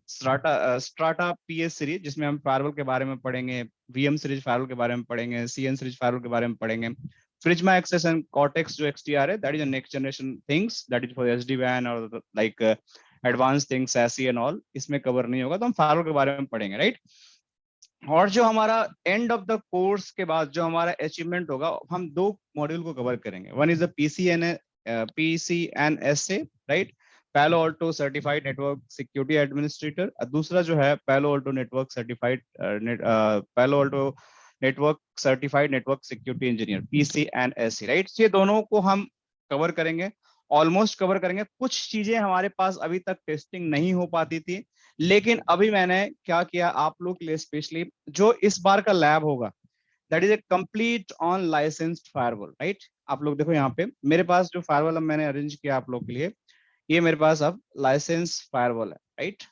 Strata PS series, जिसमें हम फायरवॉल के बारे में पढ़ेंगे, वीएम सीरीज फायरवॉल के बारे में पढ़ेंगे, सीएन सीरीज फायरवॉल के बारे में पढ़ेंगे, प्रिज्मा एक्सेस एंड कॉर्टेक्स जो XDR है that is next generation things that is for SD WAN और लाइक एडवांस थिंग्स ऐसी एंड ऑल, इसमें कवर नहीं होगा, तो हम फायरवॉल के बारे में पढ़ेंगे, राइट। और जो हमारा एंड ऑफ द कोर्स के बाद जो हमारा अचीवमेंट होगा, हम दो मॉड्यूल को कवर करेंगे। One is the PCNSA, right, Palo Alto certified network security administrator. दूसरा जो है Palo Alto network certified Palo Alto network certified network security engineer, PCNSA, right. ये दोनों को हम कवर करेंगे, ऑलमोस्ट कवर करेंगे। कुछ चीजें हमारे पास अभी तक टेस्टिंग नहीं हो पाती थी, लेकिन अभी मैंने क्या किया आप लोग के लिए स्पेशली, जो इस बार का लैब होगा that is a complete on licensed firewall, right. आप लोग देखो यहाँ पे मेरे पास जो फायरवॉल मैंने अरेंज किया आप लोग के लिए, ये मेरे पास अब लाइसेंस फायरवॉल है, राइट।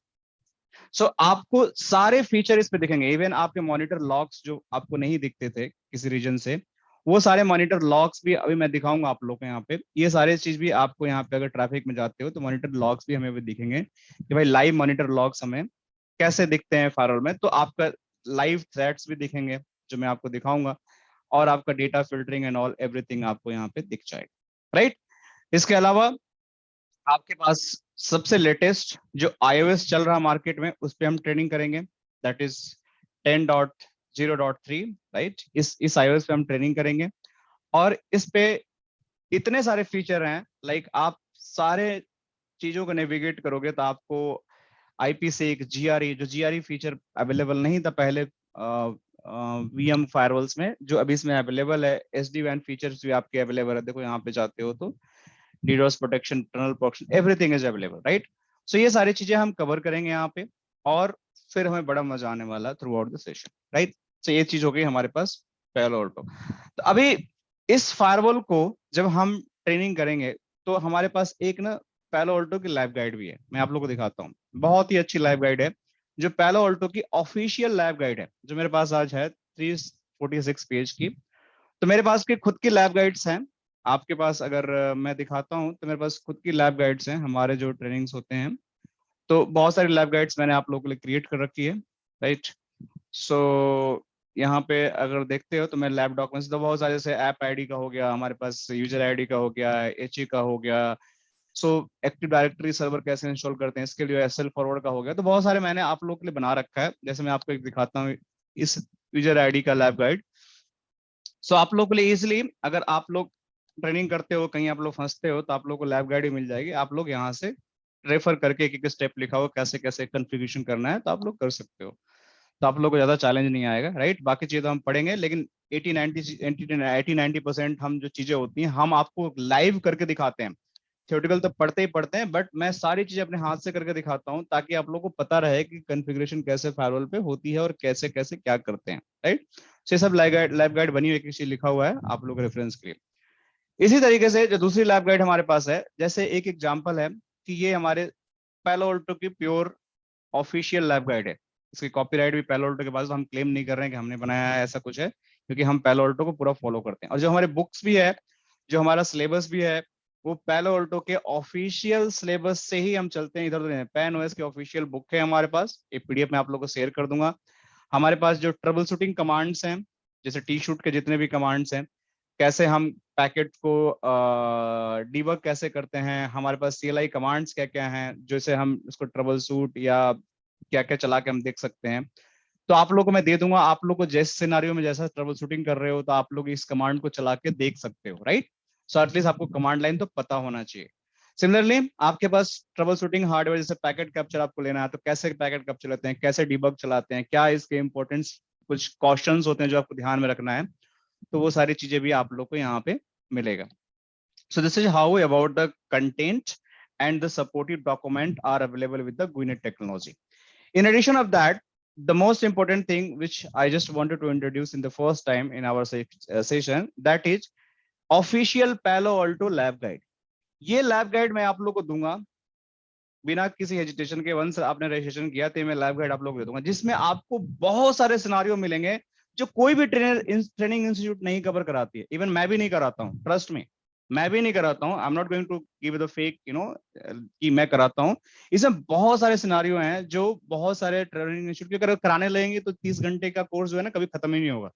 सो आपको सारे फीचर इस पे दिखेंगे, इवन आपके मॉनिटर लॉग्स जो आपको नहीं दिखते थे किसी रीजन से, वो सारे मॉनिटर लॉग्स भी अभी मैं दिखाऊंगा आप लोग को यहाँ पे। ये सारे चीज भी आपको यहाँ पे अगर ट्रैफिक में जाते हो तो मॉनिटर लॉग्स भी हमें भी दिखेंगे कि भाई लाइव मॉनिटर लॉग्स हमें कैसे दिखते हैं फायरवॉल में। तो आपका लाइव थ्रेड्स भी दिखेंगे जो मैं आपको दिखाऊंगा, और आपका data filtering and all everything आपको यहाँ पे दिख जाएगा, राइट। इसके अलावा आपके पास सबसे लेटेस्ट जो iOS चल रहा मार्केट में उस पे हम ट्रेनिंग करेंगे, दैट इज 10.0.3, राइट। इस iOS पे हम ट्रेनिंग करेंगे, और इस पे इतने सारे फीचर हैं, लाइक आप सारे चीजों को नेविगेट करोगे तो आपको IP6 GRE, जो GRE फीचर अवेलेबल नहीं था पहले VM फायरवॉल्स में, जो अभी इसमें अवेलेबल है। SD-WAN फीचर्स भी आपके अवेलेबल है, देखो यहाँ पे जाते हो तो DDoS protection, tunnel protection, everything is available, right. So ये सारी चीजें हम कवर करेंगे यहाँ पे, और फिर हमें बड़ा मजा आने वाला है throughout the session, right. So ये चीज हो गई हमारे पास पैलो ऑल्टो। तो अभी इस फायरवॉल को जब हम ट्रेनिंग करेंगे तो हमारे पास एक ना पैलो ऑल्टो की लाइव गाइड भी है, मैं आप लोग को दिखाता हूँ। बहुत ही अच्छी लाइव गाइड है, जो पैलो ऑल्टो की ऑफिशियल लाइव गाइड है, जो मेरे पास आज है 346 पेज की। तो मेरे पास की खुद की लैब गाइड्स हैं, आपके पास अगर मैं दिखाता हूं तो मेरे पास खुद की लैब गाइड्स हैं, हमारे जो ट्रेनिंग्स होते हैं। तो बहुत सारी लैब गाइड्स मैंने आप लोगों के लिए क्रिएट कर रखी है, राइट। सो यहाँ पे अगर देखते हो तो मैं लैब डॉक्यूमेंट्स तो बहुत सारे, जैसे ऐप आईडी का हो गया हमारे पास, यूजर आईडी का हो गया, HE का हो गया, सो एक्टिव डायरेक्टरी सर्वर कैसे इंस्टॉल करते हैं इसके लिए SL फॉरवर्ड का हो गया। तो बहुत सारे मैंने आप लोग के लिए बना रखा है, जैसे मैं आपको एक दिखाता हूँ इस यूजर आईडी का लैब गाइड। सो आप लोग के लिए इजिली, अगर आप लोग ट्रेनिंग करते हो कहीं आप लोग फंसते हो तो आप लोग को लैब गाइड ही मिल जाएगी, आप लोग यहाँ से रेफर करके एक एक स्टेप लिखा हो कैसे कैसे कॉन्फ़िगरेशन करना है तो आप लोग कर सकते हो। तो आप लोग को ज्यादा चैलेंज नहीं आएगा, राइट। बाकी चीजें तो हम पढ़ेंगे, लेकिन 80-90% हम जो चीजें होती हैं हम आपको लाइव करके दिखाते हैं। थ्योरेटिकल तो पढ़ते ही पढ़ते हैं, बट मैं सारी चीजें अपने हाथ से करके दिखाता हूँ ताकि आप लोगों को पता रहे कि कॉन्फ़िगरेशन कैसे फायरवॉल पे होती है और कैसे कैसे क्या करते हैं, राइट। ये सब लाइव गाइड बनी हुई किसी लिखा हुआ है आप लोग रेफरेंस के लिए। इसी तरीके से जो दूसरी लैब गाइड हमारे पास है, जैसे एक एग्जांपल है कि ये हमारे पैलो ऑल्टो की प्योर ऑफिशियल लैब गाइड है। इसकी कॉपीराइट भी पैलो ऑल्टो के पास, तो हम क्लेम नहीं कर रहे हैं कि हमने बनाया है, ऐसा कुछ है, क्योंकि हम पैलो ऑल्टो को पूरा फॉलो करते हैं। और जो हमारे बुक्स भी है, जो हमारा सिलेबस भी है, वो पैलो ऑल्टो के ऑफिशियल सिलेबस से ही हम चलते हैं, इधर उधर। पैन ओएस की ऑफिशियल बुक है हमारे पास, एक PDF में आप लोग को शेयर कर दूंगा। हमारे पास जो ट्रबल शूटिंग कमांड्स हैं, जैसे टी शूट के जितने भी कमांड्स हैं, कैसे हम पैकेट को डीबग कैसे करते हैं, हमारे पास CLI कमांड्स क्या क्या हैं, जैसे हम इसको ट्रबल शूट या क्या क्या चला के हम देख सकते हैं। तो आप लोगों को मैं दे दूंगा, आप लोग को जैसे सिनारियो में जैसा ट्रबल शूटिंग कर रहे हो तो आप लोग इस कमांड को चला के देख सकते हो, राइट। सो एटलीस्ट आपको कमांड लाइन तो पता होना चाहिए। सिमिलरली आपके पास ट्रबल शूटिंग हार्डवेयर, जैसे पैकेट कैप्चर आपको लेना है तो कैसे पैकेट कैप्चर लेते हैं, कैसे डीबग चलाते हैं, क्या इसके इंपॉर्टेंस, कुछ क्वेश्चंस होते हैं जो आपको ध्यान में रखना है, तो वो सारी चीजें भी आप लोग को यहाँ पे मिलेगा। So this is how about the content and the supportive document are available with the GUINET technology. In addition of that, the most important thing which I just wanted to introduce in the first time in our session, that is official Palo Alto lab guide. ये lab guide मैं आप लोग को दूंगा बिना किसी hesitation के। Once आपने रजिस्ट्रेशन किया तो मैं लैब गाइड आप लोग को दे दूंगा, जिसमें आपको बहुत सारे सिनारियो मिलेंगे जो कोई भी ट्रेनिंग इंस्टीट्यूट नहीं कवर कराती है। इवन मैं भी नहीं कराता हूँ, ट्रस्ट में, मैं भी नहीं कराता हूँ। I am not going to give the fake कि मैं कराता हूँ। इसमें बहुत सारे सिनारियो हैं जो बहुत सारे ट्रेनिंग इंस्टीट्यूट अगर कराने लगेंगे तो 30 घंटे का कोर्स जो है ना कभी खत्म ही नहीं होगा,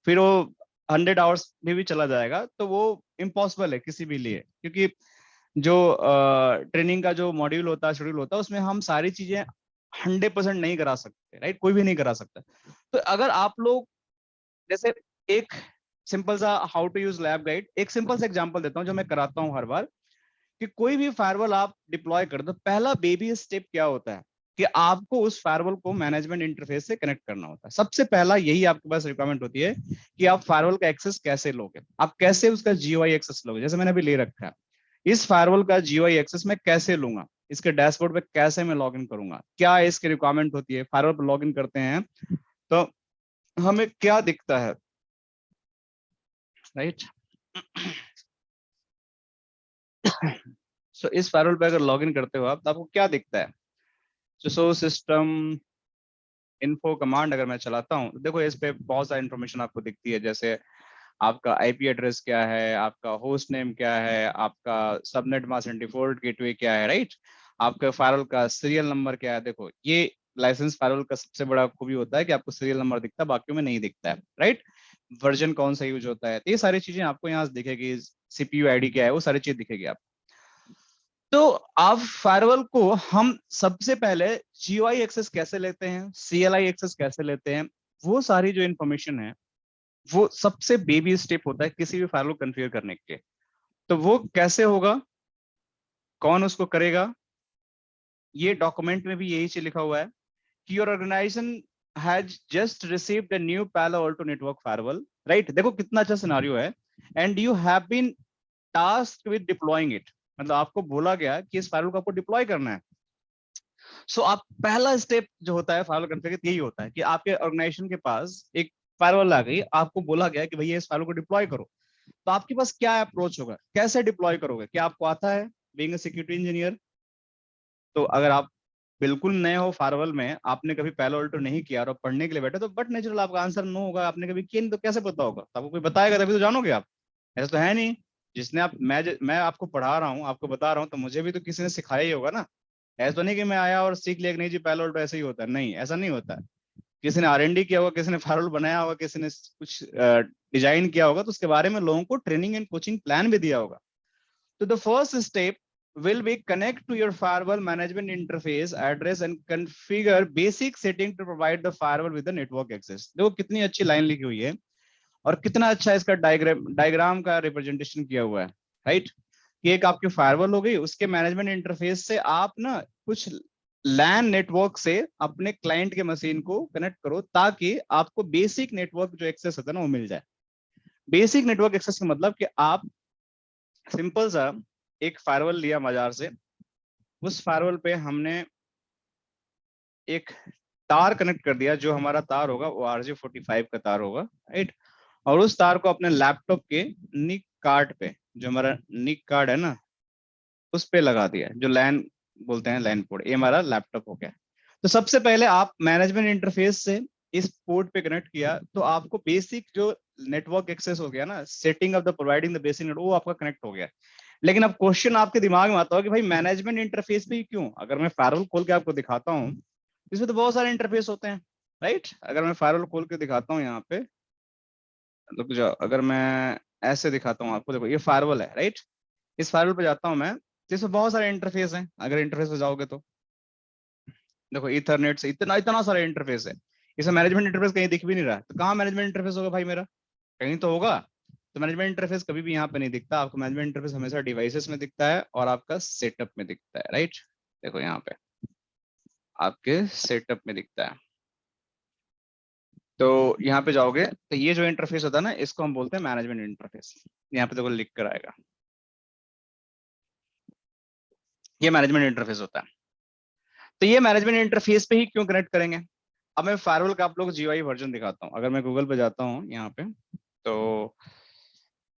फिर वो 100 आवर्स में भी चला जाएगा, तो वो इम्पॉसिबल है किसी भी लिए। क्योंकि जो ट्रेनिंग का जो मॉड्यूल होता है, शेड्यूल होता है, उसमें हम सारी चीजें 100% नहीं करा सकते, राइट? कोई भी नहीं करा सकता। तो अगर आप लोग जैसे एक सिंपल सा how to use lab guide, एक सिंपल सा एग्जांपल देता हूं जो मैं कराता हूं हर बार, कि कोई भी फायरवॉल आप डिप्लॉय कर दो, पहला बेबी स्टेप क्या होता है कि आपको उस फायरवॉल को मैनेजमेंट इंटरफेस से कनेक्ट करना होता है। सबसे पहला यही आपके पास रिक्वायरमेंट होती है कि आप फायरवॉल का एक्सेस कैसे लोगे, आप कैसे उसका जीयूआई एक्सेस लोगे। जैसे मैंने अभी ले रखा है, इस फायरवॉल का जीयूआई एक्सेस मैं कैसे लूंगा, इसके डैशबोर्ड पे कैसे मैं लॉगिन करूंगा, क्या इसकी रिक्वायरमेंट होती है। फायरवॉल पर लॉगिन करते हैं तो हमें क्या दिखता है, राइट? सो इस फायरवॉल पे अगर लॉगिन करते हो आप तो आपको क्या दिखता है? सो सिस्टम इन्फो कमांड अगर मैं चलाता हूँ तो देखो इस पे बहुत सारी इन्फॉर्मेशन आपको दिखती है। जैसे आपका आईपी एड्रेस क्या है, आपका होस्ट नेम क्या है, आपका सबनेट मास्क डिफॉल्ट गेटवे क्या है, राइट? आपका फायरवॉल का सीरियल नंबर क्या है। देखो ये लाइसेंस फायरवॉल का सबसे बड़ा खूबी होता है कि आपको सीरियल नंबर दिखता है, बाकियों में नहीं दिखता है, राइट? वर्जन कौन सा यूज होता है, तो ये सारी चीजें आपको यहाँ से दिखेगी। सीपीयू आईडी क्या है, वो सारी चीज दिखेगी आपको। तो आप फायरवॉल को हम सबसे पहले जीयूआई एक्सेस कैसे लेते हैं, सीएलआई एक्सेस कैसे लेते हैं, वो सारी जो इन्फॉर्मेशन है वो सबसे बेबी स्टेप होता है किसी भी फायरवॉल कॉन्फ़िगर करने के। तो वो कैसे होगा, कौन उसको करेगा, ये डॉक्यूमेंट में भी यही चीज लिखा हुआ है कि your organization has just received a new Palo Alto network firewall, right? देखो कितना अच्छा सिनेरियो है। And you have been tasked with deploying it, मतलब आपको बोला गया कि इस फायरवॉल को आपको डिप्लॉय करना है। सो आप पहला स्टेप जो होता है फायरवॉल कॉन्फ़िगर यही होता है कि आपके ऑर्गेनाइजेशन के पास एक फायरवॉल आ गई, आपको बोला गया कि भैया इस फायरवॉल को डिप्लॉय करो। तो आपके पास क्या अप्रोच होगा, कैसे डिप्लॉय करोगे? क्या आपको आता है बीइंग अ सिक्योरिटी इंजीनियर? तो अगर आप बिल्कुल नए हो फायरवॉल में, आपने कभी पैलो अल्टो नहीं किया और पढ़ने के लिए बैठे, तो बट नेचुरल आपका आंसर नो होगा। आपने कभी किया नहीं तो कैसे पता होगा? तो आपको कोई बताएगा तभी तो जानोगे आप। ऐसा तो है नहीं। जिसने आप मैं आपको पढ़ा रहा हूँ, आपको बता रहा हूँ, तो मुझे भी तो किसी ने सिखाया ही होगा ना। ऐसा तो नहीं कि मैं आया और सीख लिया कि नहीं जी पैलो अल्टो ऐसे ही होता है, नहीं, ऐसा नहीं होता है। किसी ने आरएनडी किया होगा, किसी ने फायरवॉल बनाया होगा, किसी ने कुछ डिजाइन किया होगा, तो उसके बारे में लोगों को ट्रेनिंग एंड कोचिंग प्लान भी दिया होगा। तो the first step will be connect to your firewall management interface address and configure basic setting to provide the firewall with the network access। देखो कितनी अच्छी लाइन लिखी हुई है और कितना अच्छा इसका डायग्राम का रिप्रेजेंटेशन किया हुआ है, राइट? कि एक आपकी फायरवॉल हो गई, उसके मैनेजमेंट इंटरफेस से आप ना कुछ लैन नेटवर्क से अपने क्लाइंट के मशीन को कनेक्ट करो ताकि आपको बेसिक नेटवर्क जो एक्सेस होता है ना वो मिल जाए। बेसिक नेटवर्क एक्सेस का मतलब कि आप सिंपल सा एक फायरवॉल लिया बाजार से, उस फायरवॉल पे हमने एक तार कनेक्ट कर दिया, जो हमारा तार होगा वो RJ45 का तार होगा, राइट? और उस तार को अपने लैपटॉप के निक कार्ड पे, जो हमारा निक कार्ड है ना, उस पे लगा दिया, जो लैन बोलते हैं, लैन पोर्ट। ये हमारा लैपटॉप हो गया। तो सबसे पहले आप मैनेजमेंट इंटरफेस से इस पोर्ट पे कनेक्ट किया तो आपको बेसिक जो नेटवर्क एक्सेस हो गया ना, setting of the providing the basic network, वो आपका कनेक्ट हो गया। लेकिन अब क्वेश्चन आपके दिमाग में आता हो कि भाई मैनेजमेंट इंटरफेस पे ही क्यों? अगर मैं फायरवॉल खोल के आपको दिखाता हूँ, इसमें तो बहुत सारे इंटरफेस होते हैं, राइट? अगर मैं फायरवॉल खोल के दिखाता हूँ यहाँ पे, रुक जाओ, अगर मैं ऐसे दिखाता हूँ आपको, देखो ये फायरवॉल है, राइट? इस फायरवॉल पे जाता हूँ मैं, तो इसमें बहुत सारे इंटरफेस हैं। अगर इंटरफेस पे जाओगे तो देखो इथरनेट से इतना इतना सारा इंटरफेस है। इसमें मैनेजमेंट इंटरफेस कहीं दिख भी नहीं रहा, तो कहाँ मैनेजमेंट इंटरफेस होगा भाई मेरा? कहीं तो होगा। तो मैनेजमेंट इंटरफेस कभी भी यहाँ पे नहीं दिखता आपको। मैनेजमेंट इंटरफेस हमेशा डिवाइसेस में दिखता है और आपका सेटअप में दिखता है, राइट? देखो यहाँ पे आपके सेटअप में दिखता है। तो यहाँ पे जाओगे तो ये जो इंटरफेस होता है ना, इसको हम बोलते हैं मैनेजमेंट इंटरफेस। यहाँ पे देखो लिख कर आएगा, ये मैनेजमेंट इंटरफेस होता है। तो ये मैनेजमेंट इंटरफेस पे ही क्यों कनेक्ट करेंगे? अब मैं फायरवॉल का आप लोग GUI वर्जन दिखाता हूँ। अगर मैं गूगल पे जाता हूँ यहाँ पे, तो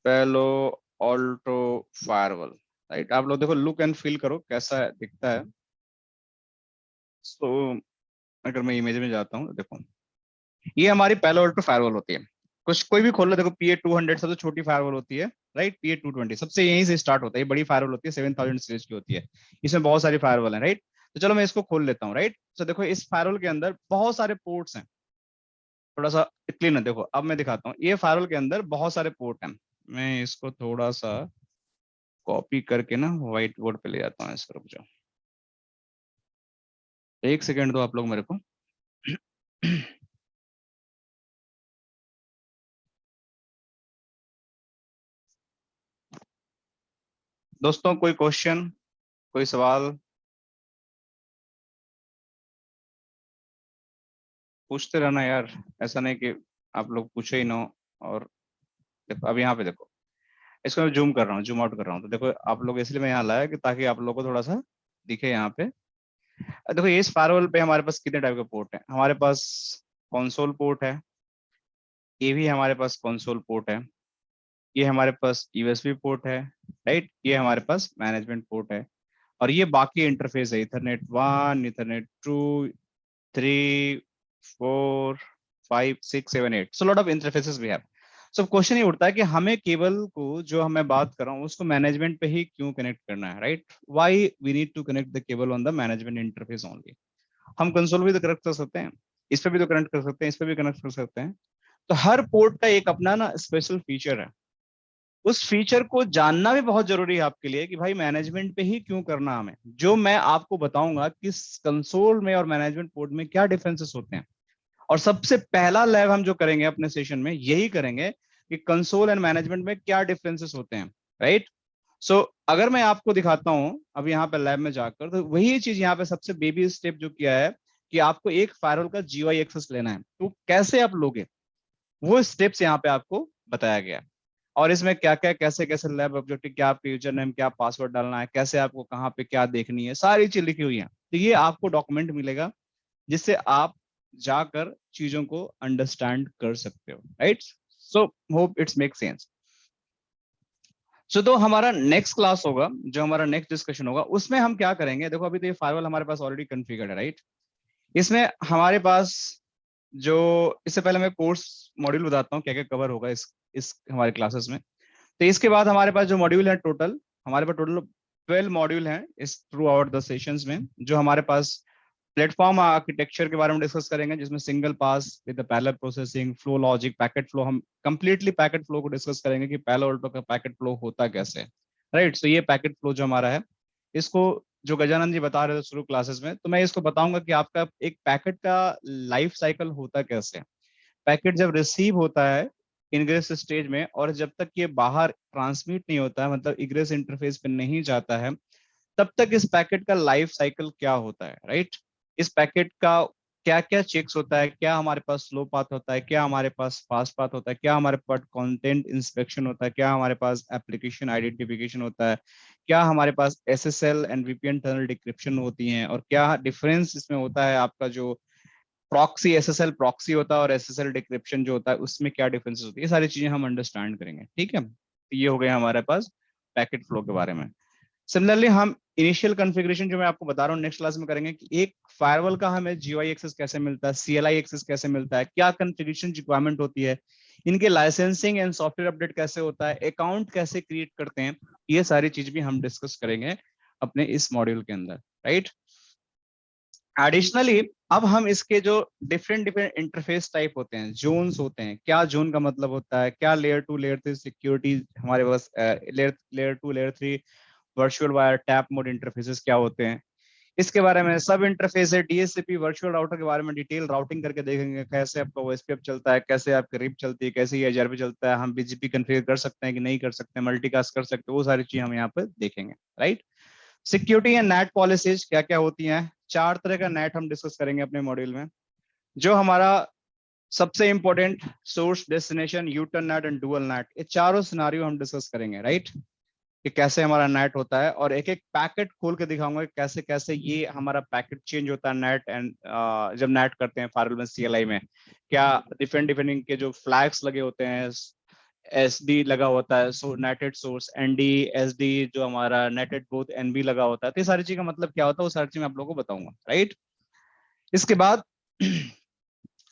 पेलो ऑल्टो फायरवॉल, राइट। आप लोग देखो, लुक एंड फील करो कैसा दिखता है। तो अगर मैं इमेज में जाता हूँ, देखो ये हमारी पेलो ऑल्टो फायरवॉल होती है। कुछ कोई भी खोल लो, देखो PA200 सबसे छोटी फायरवॉल होती है, राइट। PA220 सबसे यहीं से स्टार्ट होता है, ये बड़ी फायरवॉल होती है, 7000 सीरीज की होती है। इसमें बहुत सारी फायरवॉल है, राइट। तो चलो मैं इसको खोल लेता हूँ, राइट। तो देखो इस फायरवॉल के अंदर बहुत सारे पोर्ट्स हैं। थोड़ा सा क्लीन है, देखो अब मैं दिखाता हूँ। ये फायरवॉल के अंदर बहुत सारे पोर्ट हैं। मैं इसको थोड़ा सा कॉपी करके ना व्हाइट बोर्ड पे ले जाता हूँ, इसको रुक जाओ, एक सेकेंड दो आप लोग मेरे को। दोस्तों कोई क्वेश्चन, कोई सवाल पूछते रहना यार, ऐसा नहीं कि आप लोग पूछे ही ना हो। और देखो अब यहाँ पे देखो, इसको मैं जूम कर रहा हूँ, जूम आउट कर रहा हूँ, तो देखो आप लोग, इसलिए मैं यहाँ लाया कि ताकि आप लोग को थोड़ा सा दिखे यहाँ पे। देखो ये फायरवॉल पे हमारे पास कितने टाइप के पोर्ट है। हमारे पास कंसोल पोर्ट है, ये भी हमारे पास कंसोल पोर्ट है, ये हमारे पास USB पोर्ट है, राइट। ये हमारे पास मैनेजमेंट पोर्ट है, और ये बाकी इंटरफेस है, Ethernet 1, Ethernet 2, 3, 4, 5, 6, 7, 8, so lot of interfaces भी है। सो क्वेश्चन ये उठता है कि हमें केबल को, जो हमें बात कर रहा हूँ, उसको मैनेजमेंट पे ही क्यों कनेक्ट करना है, right. Why we need to connect the cable on the management interface only. हम कंसोल भी तो कनेक्ट कर सकते हैं, इस पे भी तो कनेक्ट कर सकते हैं, इस पे भी कनेक्ट कर सकते हैं। तो हर पोर्ट का एक अपना ना स्पेशल फीचर है। उस फीचर को जानना भी बहुत जरूरी है आपके लिए कि भाई मैनेजमेंट पे ही क्यों करना हमें। जो मैं आपको बताऊंगा कि कंसोल में और मैनेजमेंट पोर्ट में क्या डिफरेंसेस होते हैं। और सबसे पहला लैब हम जो करेंगे अपने सेशन में, यही करेंगे कि कंसोल एंड मैनेजमेंट में क्या डिफरेंसेस होते हैं, राइट। सो अगर मैं आपको दिखाता हूं अब यहाँ पे लैब में जाकर, तो वही चीज यहाँ पे सबसे बेबी स्टेप जो किया है कि आपको एक फायरवॉल का GUI एक्सेस लेना है, तो कैसे आप लोगे, वो स्टेप्स यहाँ पे आपको बताया गया है। और इसमें क्या क्या, कैसे कैसे लैब ऑब्जेक्टिव, क्या आपके यूजर नेम, क्या पासवर्ड डालना है, कैसे आपको कहाँ पे क्या देखनी है, सारी चीज लिखी हुई है। तो ये आपको डॉक्यूमेंट मिलेगा, जिससे आप जाकर चीजों को अंडरस्टैंड कर सकते हो, right. So hope it's make sense. So तो हमारा नेक्स्ट क्लास होगा, जो हमारा नेक्स्ट डिस्कशन होगा, उसमें हम क्या करेंगे। देखो अभी तो ये फायरवॉल हमारे पास ऑलरेडी कॉन्फ़िगर्ड है, राइट। इसमें हमारे पास जो, इससे पहले मैं कोर्स मॉड्यूल बताता हूँ क्या क्या कवर होगा इस हमारे क्लासेस में। तो इसके बाद हमारे पास जो मॉड्यूल है टोटल, हमारे पास टोटल 12 मॉड्यूल हैं इस थ्रू आउट द सेशंस में। जो हमारे पास प्लेटफॉर्म आर्किटेक्चर के बारे में डिस्कस करेंगे, जिसमें single pass with parallel processing, flow logic, packet flow, हम कंप्लीटली पैकेट फ्लो को डिस्कस करेंगे कि पैरेलल ऑल्टो का पैकेट फ्लो होता कैसे है, राइट। सो ये पैकेट फ्लो जो हमारा है, इसको जो गजानंद जी बता रहे थे शुरू क्लासेस में, तो मैं इसको बताऊंगा कि आपका एक पैकेट का लाइफ साइकिल होता कैसे है। पैकेट जब रिसीव होता है इनग्रेस स्टेज में, और जब तक ये बाहर ट्रांसमिट नहीं होता है, मतलब इग्रेस इंटरफेस पे नहीं जाता है, तब तक इस पैकेट का लाइफ साइकिल क्या होता है, राइट। इस पैकेट का क्या क्या चेक्स होता है, क्या हमारे पास स्लो पाथ होता है, क्या हमारे पास फास्ट पाथ होता है, क्या हमारे पास कंटेंट इंस्पेक्शन होता है, क्या हमारे पास एप्लीकेशन आइडेंटिफिकेशन होता है, क्या हमारे पास SSL and VPN tunnel decryption होती हैं, और क्या डिफरेंस इसमें होता है आपका जो प्रॉक्सी SSL प्रॉक्सी होता है और SSL डिक्रिप्शन जो होता है, उसमें क्या डिफरेंसेस होती है, ये सारी चीजें हम अंडरस्टैंड करेंगे, ठीक है। तो ये हो गया हमारे पास पैकेट फ्लो के बारे में। सिमिलरली हम इनिशियल कॉन्फ़िगरेशन जो मैं आपको बता रहा हूँ नेक्स्ट क्लास में करेंगे कि एक फायरवॉल का हमें GUI एक्सेस कैसे मिलता है, CLI एक्सेस कैसे मिलता है, क्या कॉन्फ़िगरेशन रिक्वायरमेंट होती है, इनके लाइसेंसिंग एंड सॉफ्टवेयर अपडेट कैसे होता है, अकाउंट कैसे क्रिएट करते हैं, ये सारी चीज भी हम डिस्कस करेंगे अपने इस मॉड्यूल के अंदर, राइट। एडिशनली अब हम इसके जो डिफरेंट डिफरेंट इंटरफेस टाइप होते हैं, जोन्स होते हैं, क्या जोन का मतलब होता है, क्या लेयर 2 लेयर 3 सिक्योरिटी हमारे पास, layer 2 layer 3 virtual wire tap mode interfaces क्या होते हैं, इसके बारे में। सब इंटरफेस है, DHCP वर्चुअल राउटर के बारे में डिटेल राउटिंग करके देखेंगे, कैसे आपका OSPF चलता है, कैसे आपकी रिप चलती है, कैसे ये HRP चलता है, हम BGP कॉन्फ़िगर कर सकते हैं कि नहीं कर सकते, मल्टीकास्ट कर सकते हैं, वो सारी चीज हम यहाँ पे देखेंगे, right. Security and net policies क्या क्या होती हैं, 4 तरह का नेट हम डिस्कस करेंगे अपने मॉड्यूल में। जो हमारा सबसे important, source destination, U turn net and dual net, ये चारों सिनारियो हम डिस्कस करेंगे, राइट। कि कैसे हमारा नेट होता है, और एक एक पैकेट खोल के दिखाऊंगा कि कैसे कैसे ये हमारा पैकेट चेंज होता है नेट एंड जब नेट करते हैं फायरवॉल में, सीएलआई में क्या डिफरेंट डिफरेंट इनके जो फ्लैग्स लगे होते हैं, एस डी लगा होता है, so NATed source, N D, S D जो हमारा नेटेड बोथ, एनबी लगा होता है। तो ये सारी चीज का मतलब क्या होता है वो सारी चीज मैं आप लोगों को बताऊंगा, राइट। इसके बाद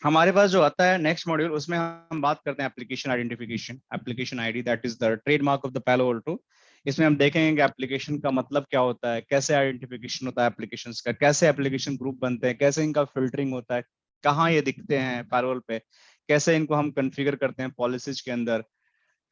हमारे पास जो आता है नेक्स्ट मॉड्यूल, उसमें हम बात करते हैं application identification, application ID, that is the trademark of the पालो अल्टो। इसमें हम देखेंगे कि एप्लीकेशन का मतलब क्या होता है, कैसे आइडेंटिफिकेशन होता है एप्लीकेशंस का, कैसे एप्लीकेशन ग्रुप बनते हैं, कैसे इनका फिल्टरिंग होता है, कहाँ ये दिखते हैं पारोल पे, कैसे इनको हम कॉन्फ़िगर करते हैं पॉलिसीज के अंदर,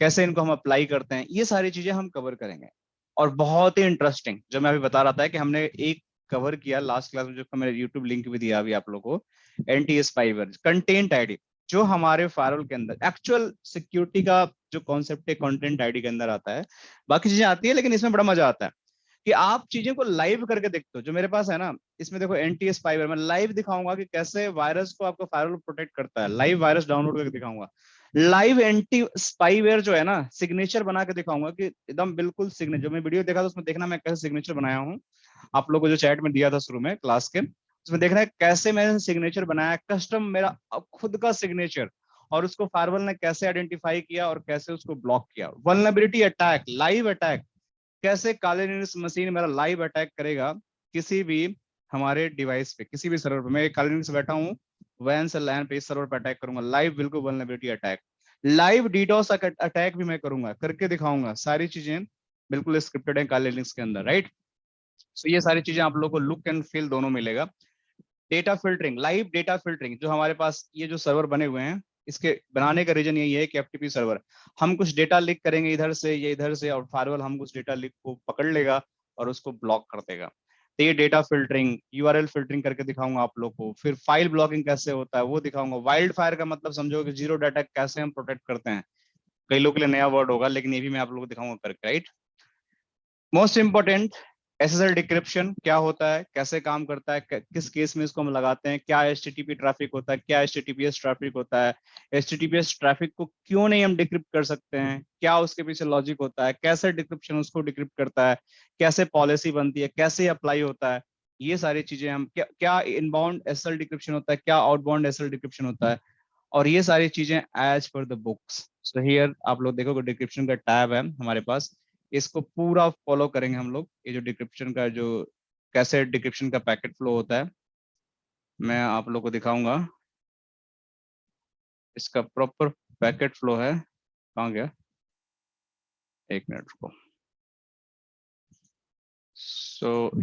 कैसे इनको हम अप्लाई करते हैं, ये सारी चीजें हम कवर करेंगे। और बहुत ही इंटरेस्टिंग जो मैं अभी बता रहा था कि हमने एक कवर किया लास्ट क्लास में, जो मैंने यूट्यूब लिंक भी दिया अभी आप लोगों को, एनटीएस फाइबर कंटेंट आईडी, जो हमारे फायरवॉल के अंदर एक्चुअल सिक्योरिटी का जो कॉन्सेप्ट है कंटेंट आईडी के अंदर आता है। बाकी चीजें आती है लेकिन इसमें बड़ा मजा आता है कि आप चीजें को लाइव करके देखते हो। जो मेरे पास है ना, इसमें देखो एनटीएस फाइबर, मैं लाइव दिखाऊंगा कि कैसे वायरस को आपका फायरवॉल प्रोटेक्ट करता है, लाइव वायरस डाउनलोड करके दिखाऊंगा, लाइव एंटी स्पाईवेयर जो है ना सिग्नेचर बना के दिखाऊंगा कि एकदम बिल्कुल सिग्नेचर। मैं वीडियो देखा था उसमें देखना मैं कैसे सिग्नेचर बनाया हूँ, आप लोगों को जो चैट में दिया था शुरू में क्लास के, उसमें देखना है कैसे मैंने सिग्नेचर बनाया, कस्टम मेरा खुद का सिग्नेचर, और उसको फायरवॉल ने कैसे आइडेंटिफाई किया और कैसे उसको ब्लॉक किया। वल्नरेबिलिटी अटैक, लाइव अटैक, कैसे काले लिनक्स मशीन मेरा लाइव अटैक करेगा किसी भी हमारे डिवाइस पे, किसी भी सर्वर पे। मैं काले लिनक्स बैठा हूँ, वैन से लैन पे इस सर्वर पे अटैक करूंगा लाइव, बिल्कुल vulnerability attack. Live DDoS attack भी मैं करूंगा, करके दिखाऊंगा, सारी चीजें बिल्कुल स्क्रिप्टेड है काले लिनक्स के अंदर, राइट। सो ये सारी चीजें आप लोगों को लुक एंड फील दोनों मिलेगा। Data filtering, live data filtering, जो हमारे पास ये जो सर्वर बने हुए हैं, इसके बनाने का रीजन यही है कि एफटीपी सर्वर, हम कुछ डेटा लीक करेंगे इधर से या इधर से, और फायरवॉल हम उस डेटा लीक को पकड़ लेगा और उसको ब्लॉक कर देगा। तो ये डेटा फिल्टरिंग, यूआरएल फिल्टरिंग करके दिखाऊंगा आप लोग को। फिर फाइल ब्लॉकिंग कैसे होता है वो दिखाऊंगा। वाइल्ड फायर का मतलब समझो कि जीरो डाटा कैसे हम प्रोटेक्ट करते हैं, कई लोग के लिए नया वर्ड होगा लेकिन ये भी मैं आप लोग को दिखाऊंगा करके, right. Most important, SSL decryption क्या होता है, कैसे काम करता है, किस केस में इसको हम लगाते हैं, क्या एचटीटीपी ट्रैफिक होता है, क्या एचटीटीपीएस ट्रैफिक होता है, एचटीटीपीएस ट्रैफिक को क्यों नहीं हम डिक्रिप्ट कर सकते हैं, क्या उसके पीछे लॉजिक होता है, कैसे डिक्रिप्शन उसको डिक्रिप्ट करता है, कैसे पॉलिसी बनती है, कैसे अप्लाई होता है, ये सारी चीजें हम, क्या इनबाउंड एसएल डिक्रिप्शन होता है, क्या आउटबाउंड एसएल डिक्रिप्शन होता है, और ये सारी चीजें as per the books. So here आप लोग देखोगे डिस्क्रिप्शन का टैब है हमारे पास, इसको पूरा फॉलो करेंगे हम लोग। ये जो डिस्क्रिप्शन का जो कैसे डिस्क्रिप्शन का पैकेट फ्लो होता है मैं आप लोग को दिखाऊंगा। इसका प्रॉपर पैकेट फ्लो है, कहाँ गया, एक मिनट रुको।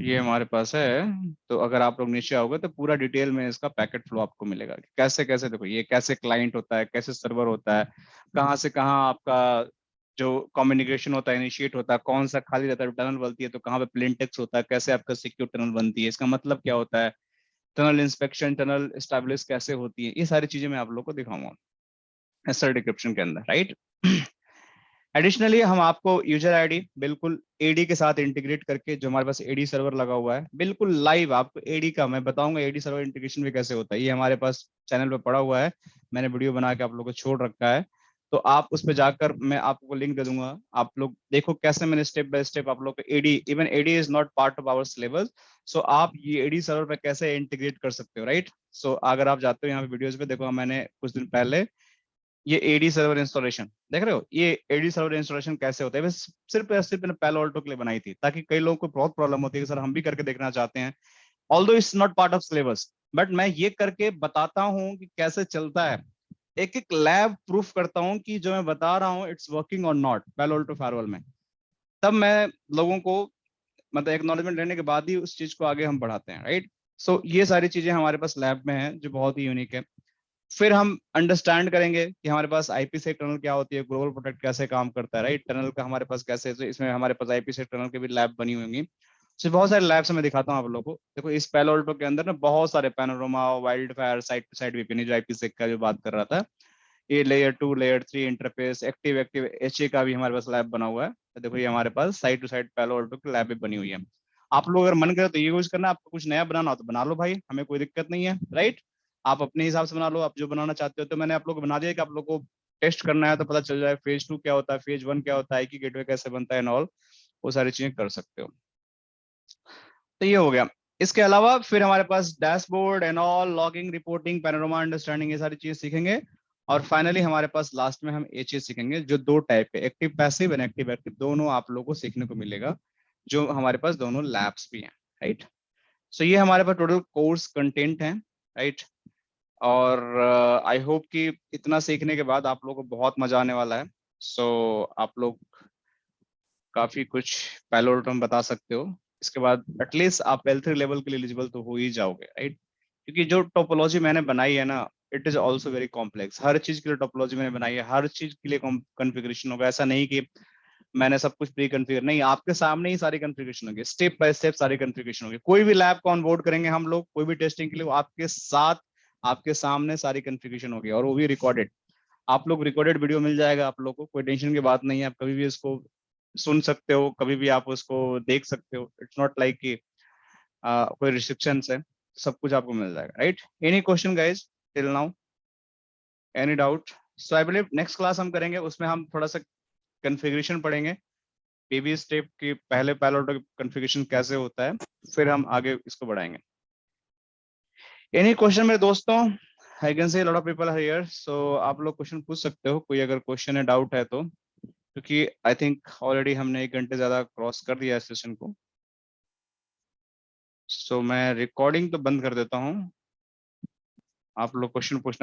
ये हमारे पास है। तो अगर आप लोग नीचे आओगे तो पूरा डिटेल में इसका पैकेट फ्लो आपको मिलेगा कि कैसे कैसे, देखो ये कैसे क्लाइंट होता है, कैसे सर्वर होता है, कहाँ से कहाँ आपका जो कम्युनिकेशन होता है इनिशिएट होता है, कौन सा खाली रहता है, टनल बनती है तो कहाँ पे प्लेन टेक्स्ट होता है, कैसे आपका सिक्योर टनल बनती है, इसका मतलब क्या होता है, टनल इंस्पेक्शन, टनल स्टैब्लिश कैसे होती है, ये सारी चीजें मैं आप लोग को दिखाऊंगा एसएल डिक्रिप्शन के अंदर, राइट। एडिशनली हम आपको यूजर आईडी बिल्कुल एडी के साथ इंटीग्रेट करके, जो हमारे पास एडी सर्वर लगा हुआ है, बिल्कुल लाइव आपको एडी का मैं बताऊंगा, एडी सर्वर इंटीग्रेशन भी कैसे होता है, ये हमारे पास चैनल पे पड़ा हुआ है, मैंने वीडियो बना के आप लोगों को छोड़ रखा है। तो आप उस पर जाकर मैं आपको लिंक दे दूंगा, आप लोग देखो कैसे मैंने स्टेप बाय स्टेप आप लोग को AD, even AD is not part of our syllabus, so आप ये एडी सर्वर पे कैसे इंटीग्रेट कर सकते हो, राइट। सो अगर आप जाते हो यहाँ पे वीडियोज पे देखो, मैंने कुछ दिन पहले ये एडी सर्वर इंस्टॉलेशन देख रहे हो, ये एडी सर्वर इंस्टॉलेशन कैसे होता है, बस सिर्फ मैंने पैलो ऑल्टो के लिए बनाई थी, ताकि कई लोगों को बहुत प्रॉब्लम होती है कि सर हम भी करके देखना चाहते हैं, although it's not part of syllabus, but मैं ये करके बताता हूँ कि कैसे चलता है, एक एक लैब प्रूफ करता हूँ कि जो मैं बता रहा हूँ इट्स वर्किंग और नॉट पैलो ऑल्टो फायरवॉल में। तब मैं लोगों को मतलब एक्नॉलेजमेंट लेने के बाद ही उस चीज को आगे हम बढ़ाते हैं, राइट। सो ये सारी चीजें हमारे पास लैब में है जो बहुत ही यूनिक है। फिर हम अंडरस्टैंड करेंगे कि हमारे पास आईपीसेक टनल क्या होती है, ग्लोबल प्रोटेक्ट कैसे काम करता है, राइट, टनल का हमारे पास कैसे, तो इसमें हमारे पास आईपीसेक टनल के भी लैब बनी होंगी। तो बहुत सारे लैब्स मैं दिखाता हूँ आप लोगों को। देखो इस पैलो अल्टो के अंदर ना बहुत सारे panorama, wildfire, side to side VPN, जो आईपीसेक का जो बात कर रहा था, ये layer 2, layer 3 interface, active active HA का भी हमारे पास लैब बना हुआ है। तो देखो ये हमारे पास साइड टू साइड पैलो अल्टो की लैब भी बनी हुई है। आप लोग अगर मन करे तो ये यूज करना, आपको कुछ नया बनाना हो तो बना लो भाई, हमें कोई दिक्कत नहीं है, राइट। आप अपने हिसाब से बना लो, आप जो बनाना चाहते हो। तो मैंने आप लोग को बना दिया कि आप लोग को टेस्ट करना है तो पता चल जाए फेज 2 क्या होता है, फेज 1 क्या होता है, की गेटवे कैसे बनता है एंड ऑल। वो सारी चीजें कर सकते हो। तो ये हो गया। इसके अलावा फिर हमारे पास dashboard and all, logging, reporting, Panorama, understanding, ये सारी चीजें सीखेंगे। और फाइनली हमारे पास लास्ट में हम ये चीज सीखेंगे जो 2 टाइप है, active passive and active active, दोनों आप लोगों को सीखने को मिलेगा, जो हमारे पास दोनों लैब्स भी हैं, राइट। सो ये हमारे पास टोटल कोर्स कंटेंट है, राइट। और आई होप कि इतना सीखने के बाद आप लोगों को बहुत मजा आने वाला है। सो आप लोग काफी कुछ पैलोटम बता सकते हो। इसके बाद एटलीस्ट आप L3 लेवल के लिए एलिजिबल तो हो ही जाओगे, राइट। क्योंकि जो टोपोलॉजी मैंने बनाई है ना, it is also very complex. हर चीज के लिए टोपोलॉजी मैंने बनाई है, हर चीज के लिए कॉन्फ़िगरेशन होगा। ऐसा नहीं कि मैंने सब कुछ प्री कॉन्फ़िगर, नहीं, आपके सामने ही सारी कॉन्फ़िगरेशन होगी, स्टेप बाय स्टेप सारी कॉन्फ़िगरेशन होगी। कोई भी लैब को ऑनबोर्ड करेंगे हम लोग, कोई भी टेस्टिंग के लिए, वो आपके साथ, आपके सामने सारी कॉन्फ़िगरेशन होगी, और वो भी रिकॉर्डेड। आप लोग रिकॉर्डेड वीडियो मिल जाएगा आप लोग को, कोई टेंशन की बात नहीं है। आप कभी भी इसको सुन सकते हो, कभी भी आप उसको देख सकते हो। इट्स नॉट लाइक कि कोई रिस्ट्रिक्शन है, सब कुछ आपको मिल जाएगा, right. Any question guys till now, any doubt? So I believe next class हम करेंगे, उसमें हम थोड़ा सा कॉन्फ़िगरेशन पढ़ेंगे, बेबी स्टेप की, पहले पैलोटो कॉन्फ़िगरेशन कैसे होता है, फिर हम आगे इसको बढ़ाएंगे। एनी क्वेश्चन मेरे दोस्तों? I can see lot of people are here, so आप लोग क्वेश्चन पूछ सकते हो, कोई अगर क्वेश्चन है, डाउट है तो, क्योंकि आई थिंक ऑलरेडी हमने 1 घंटे ज्यादा क्रॉस कर दिया है सेशन को। सो मैं रिकॉर्डिंग तो बंद कर देता हूँ, आप लोग क्वेश्चन पूछना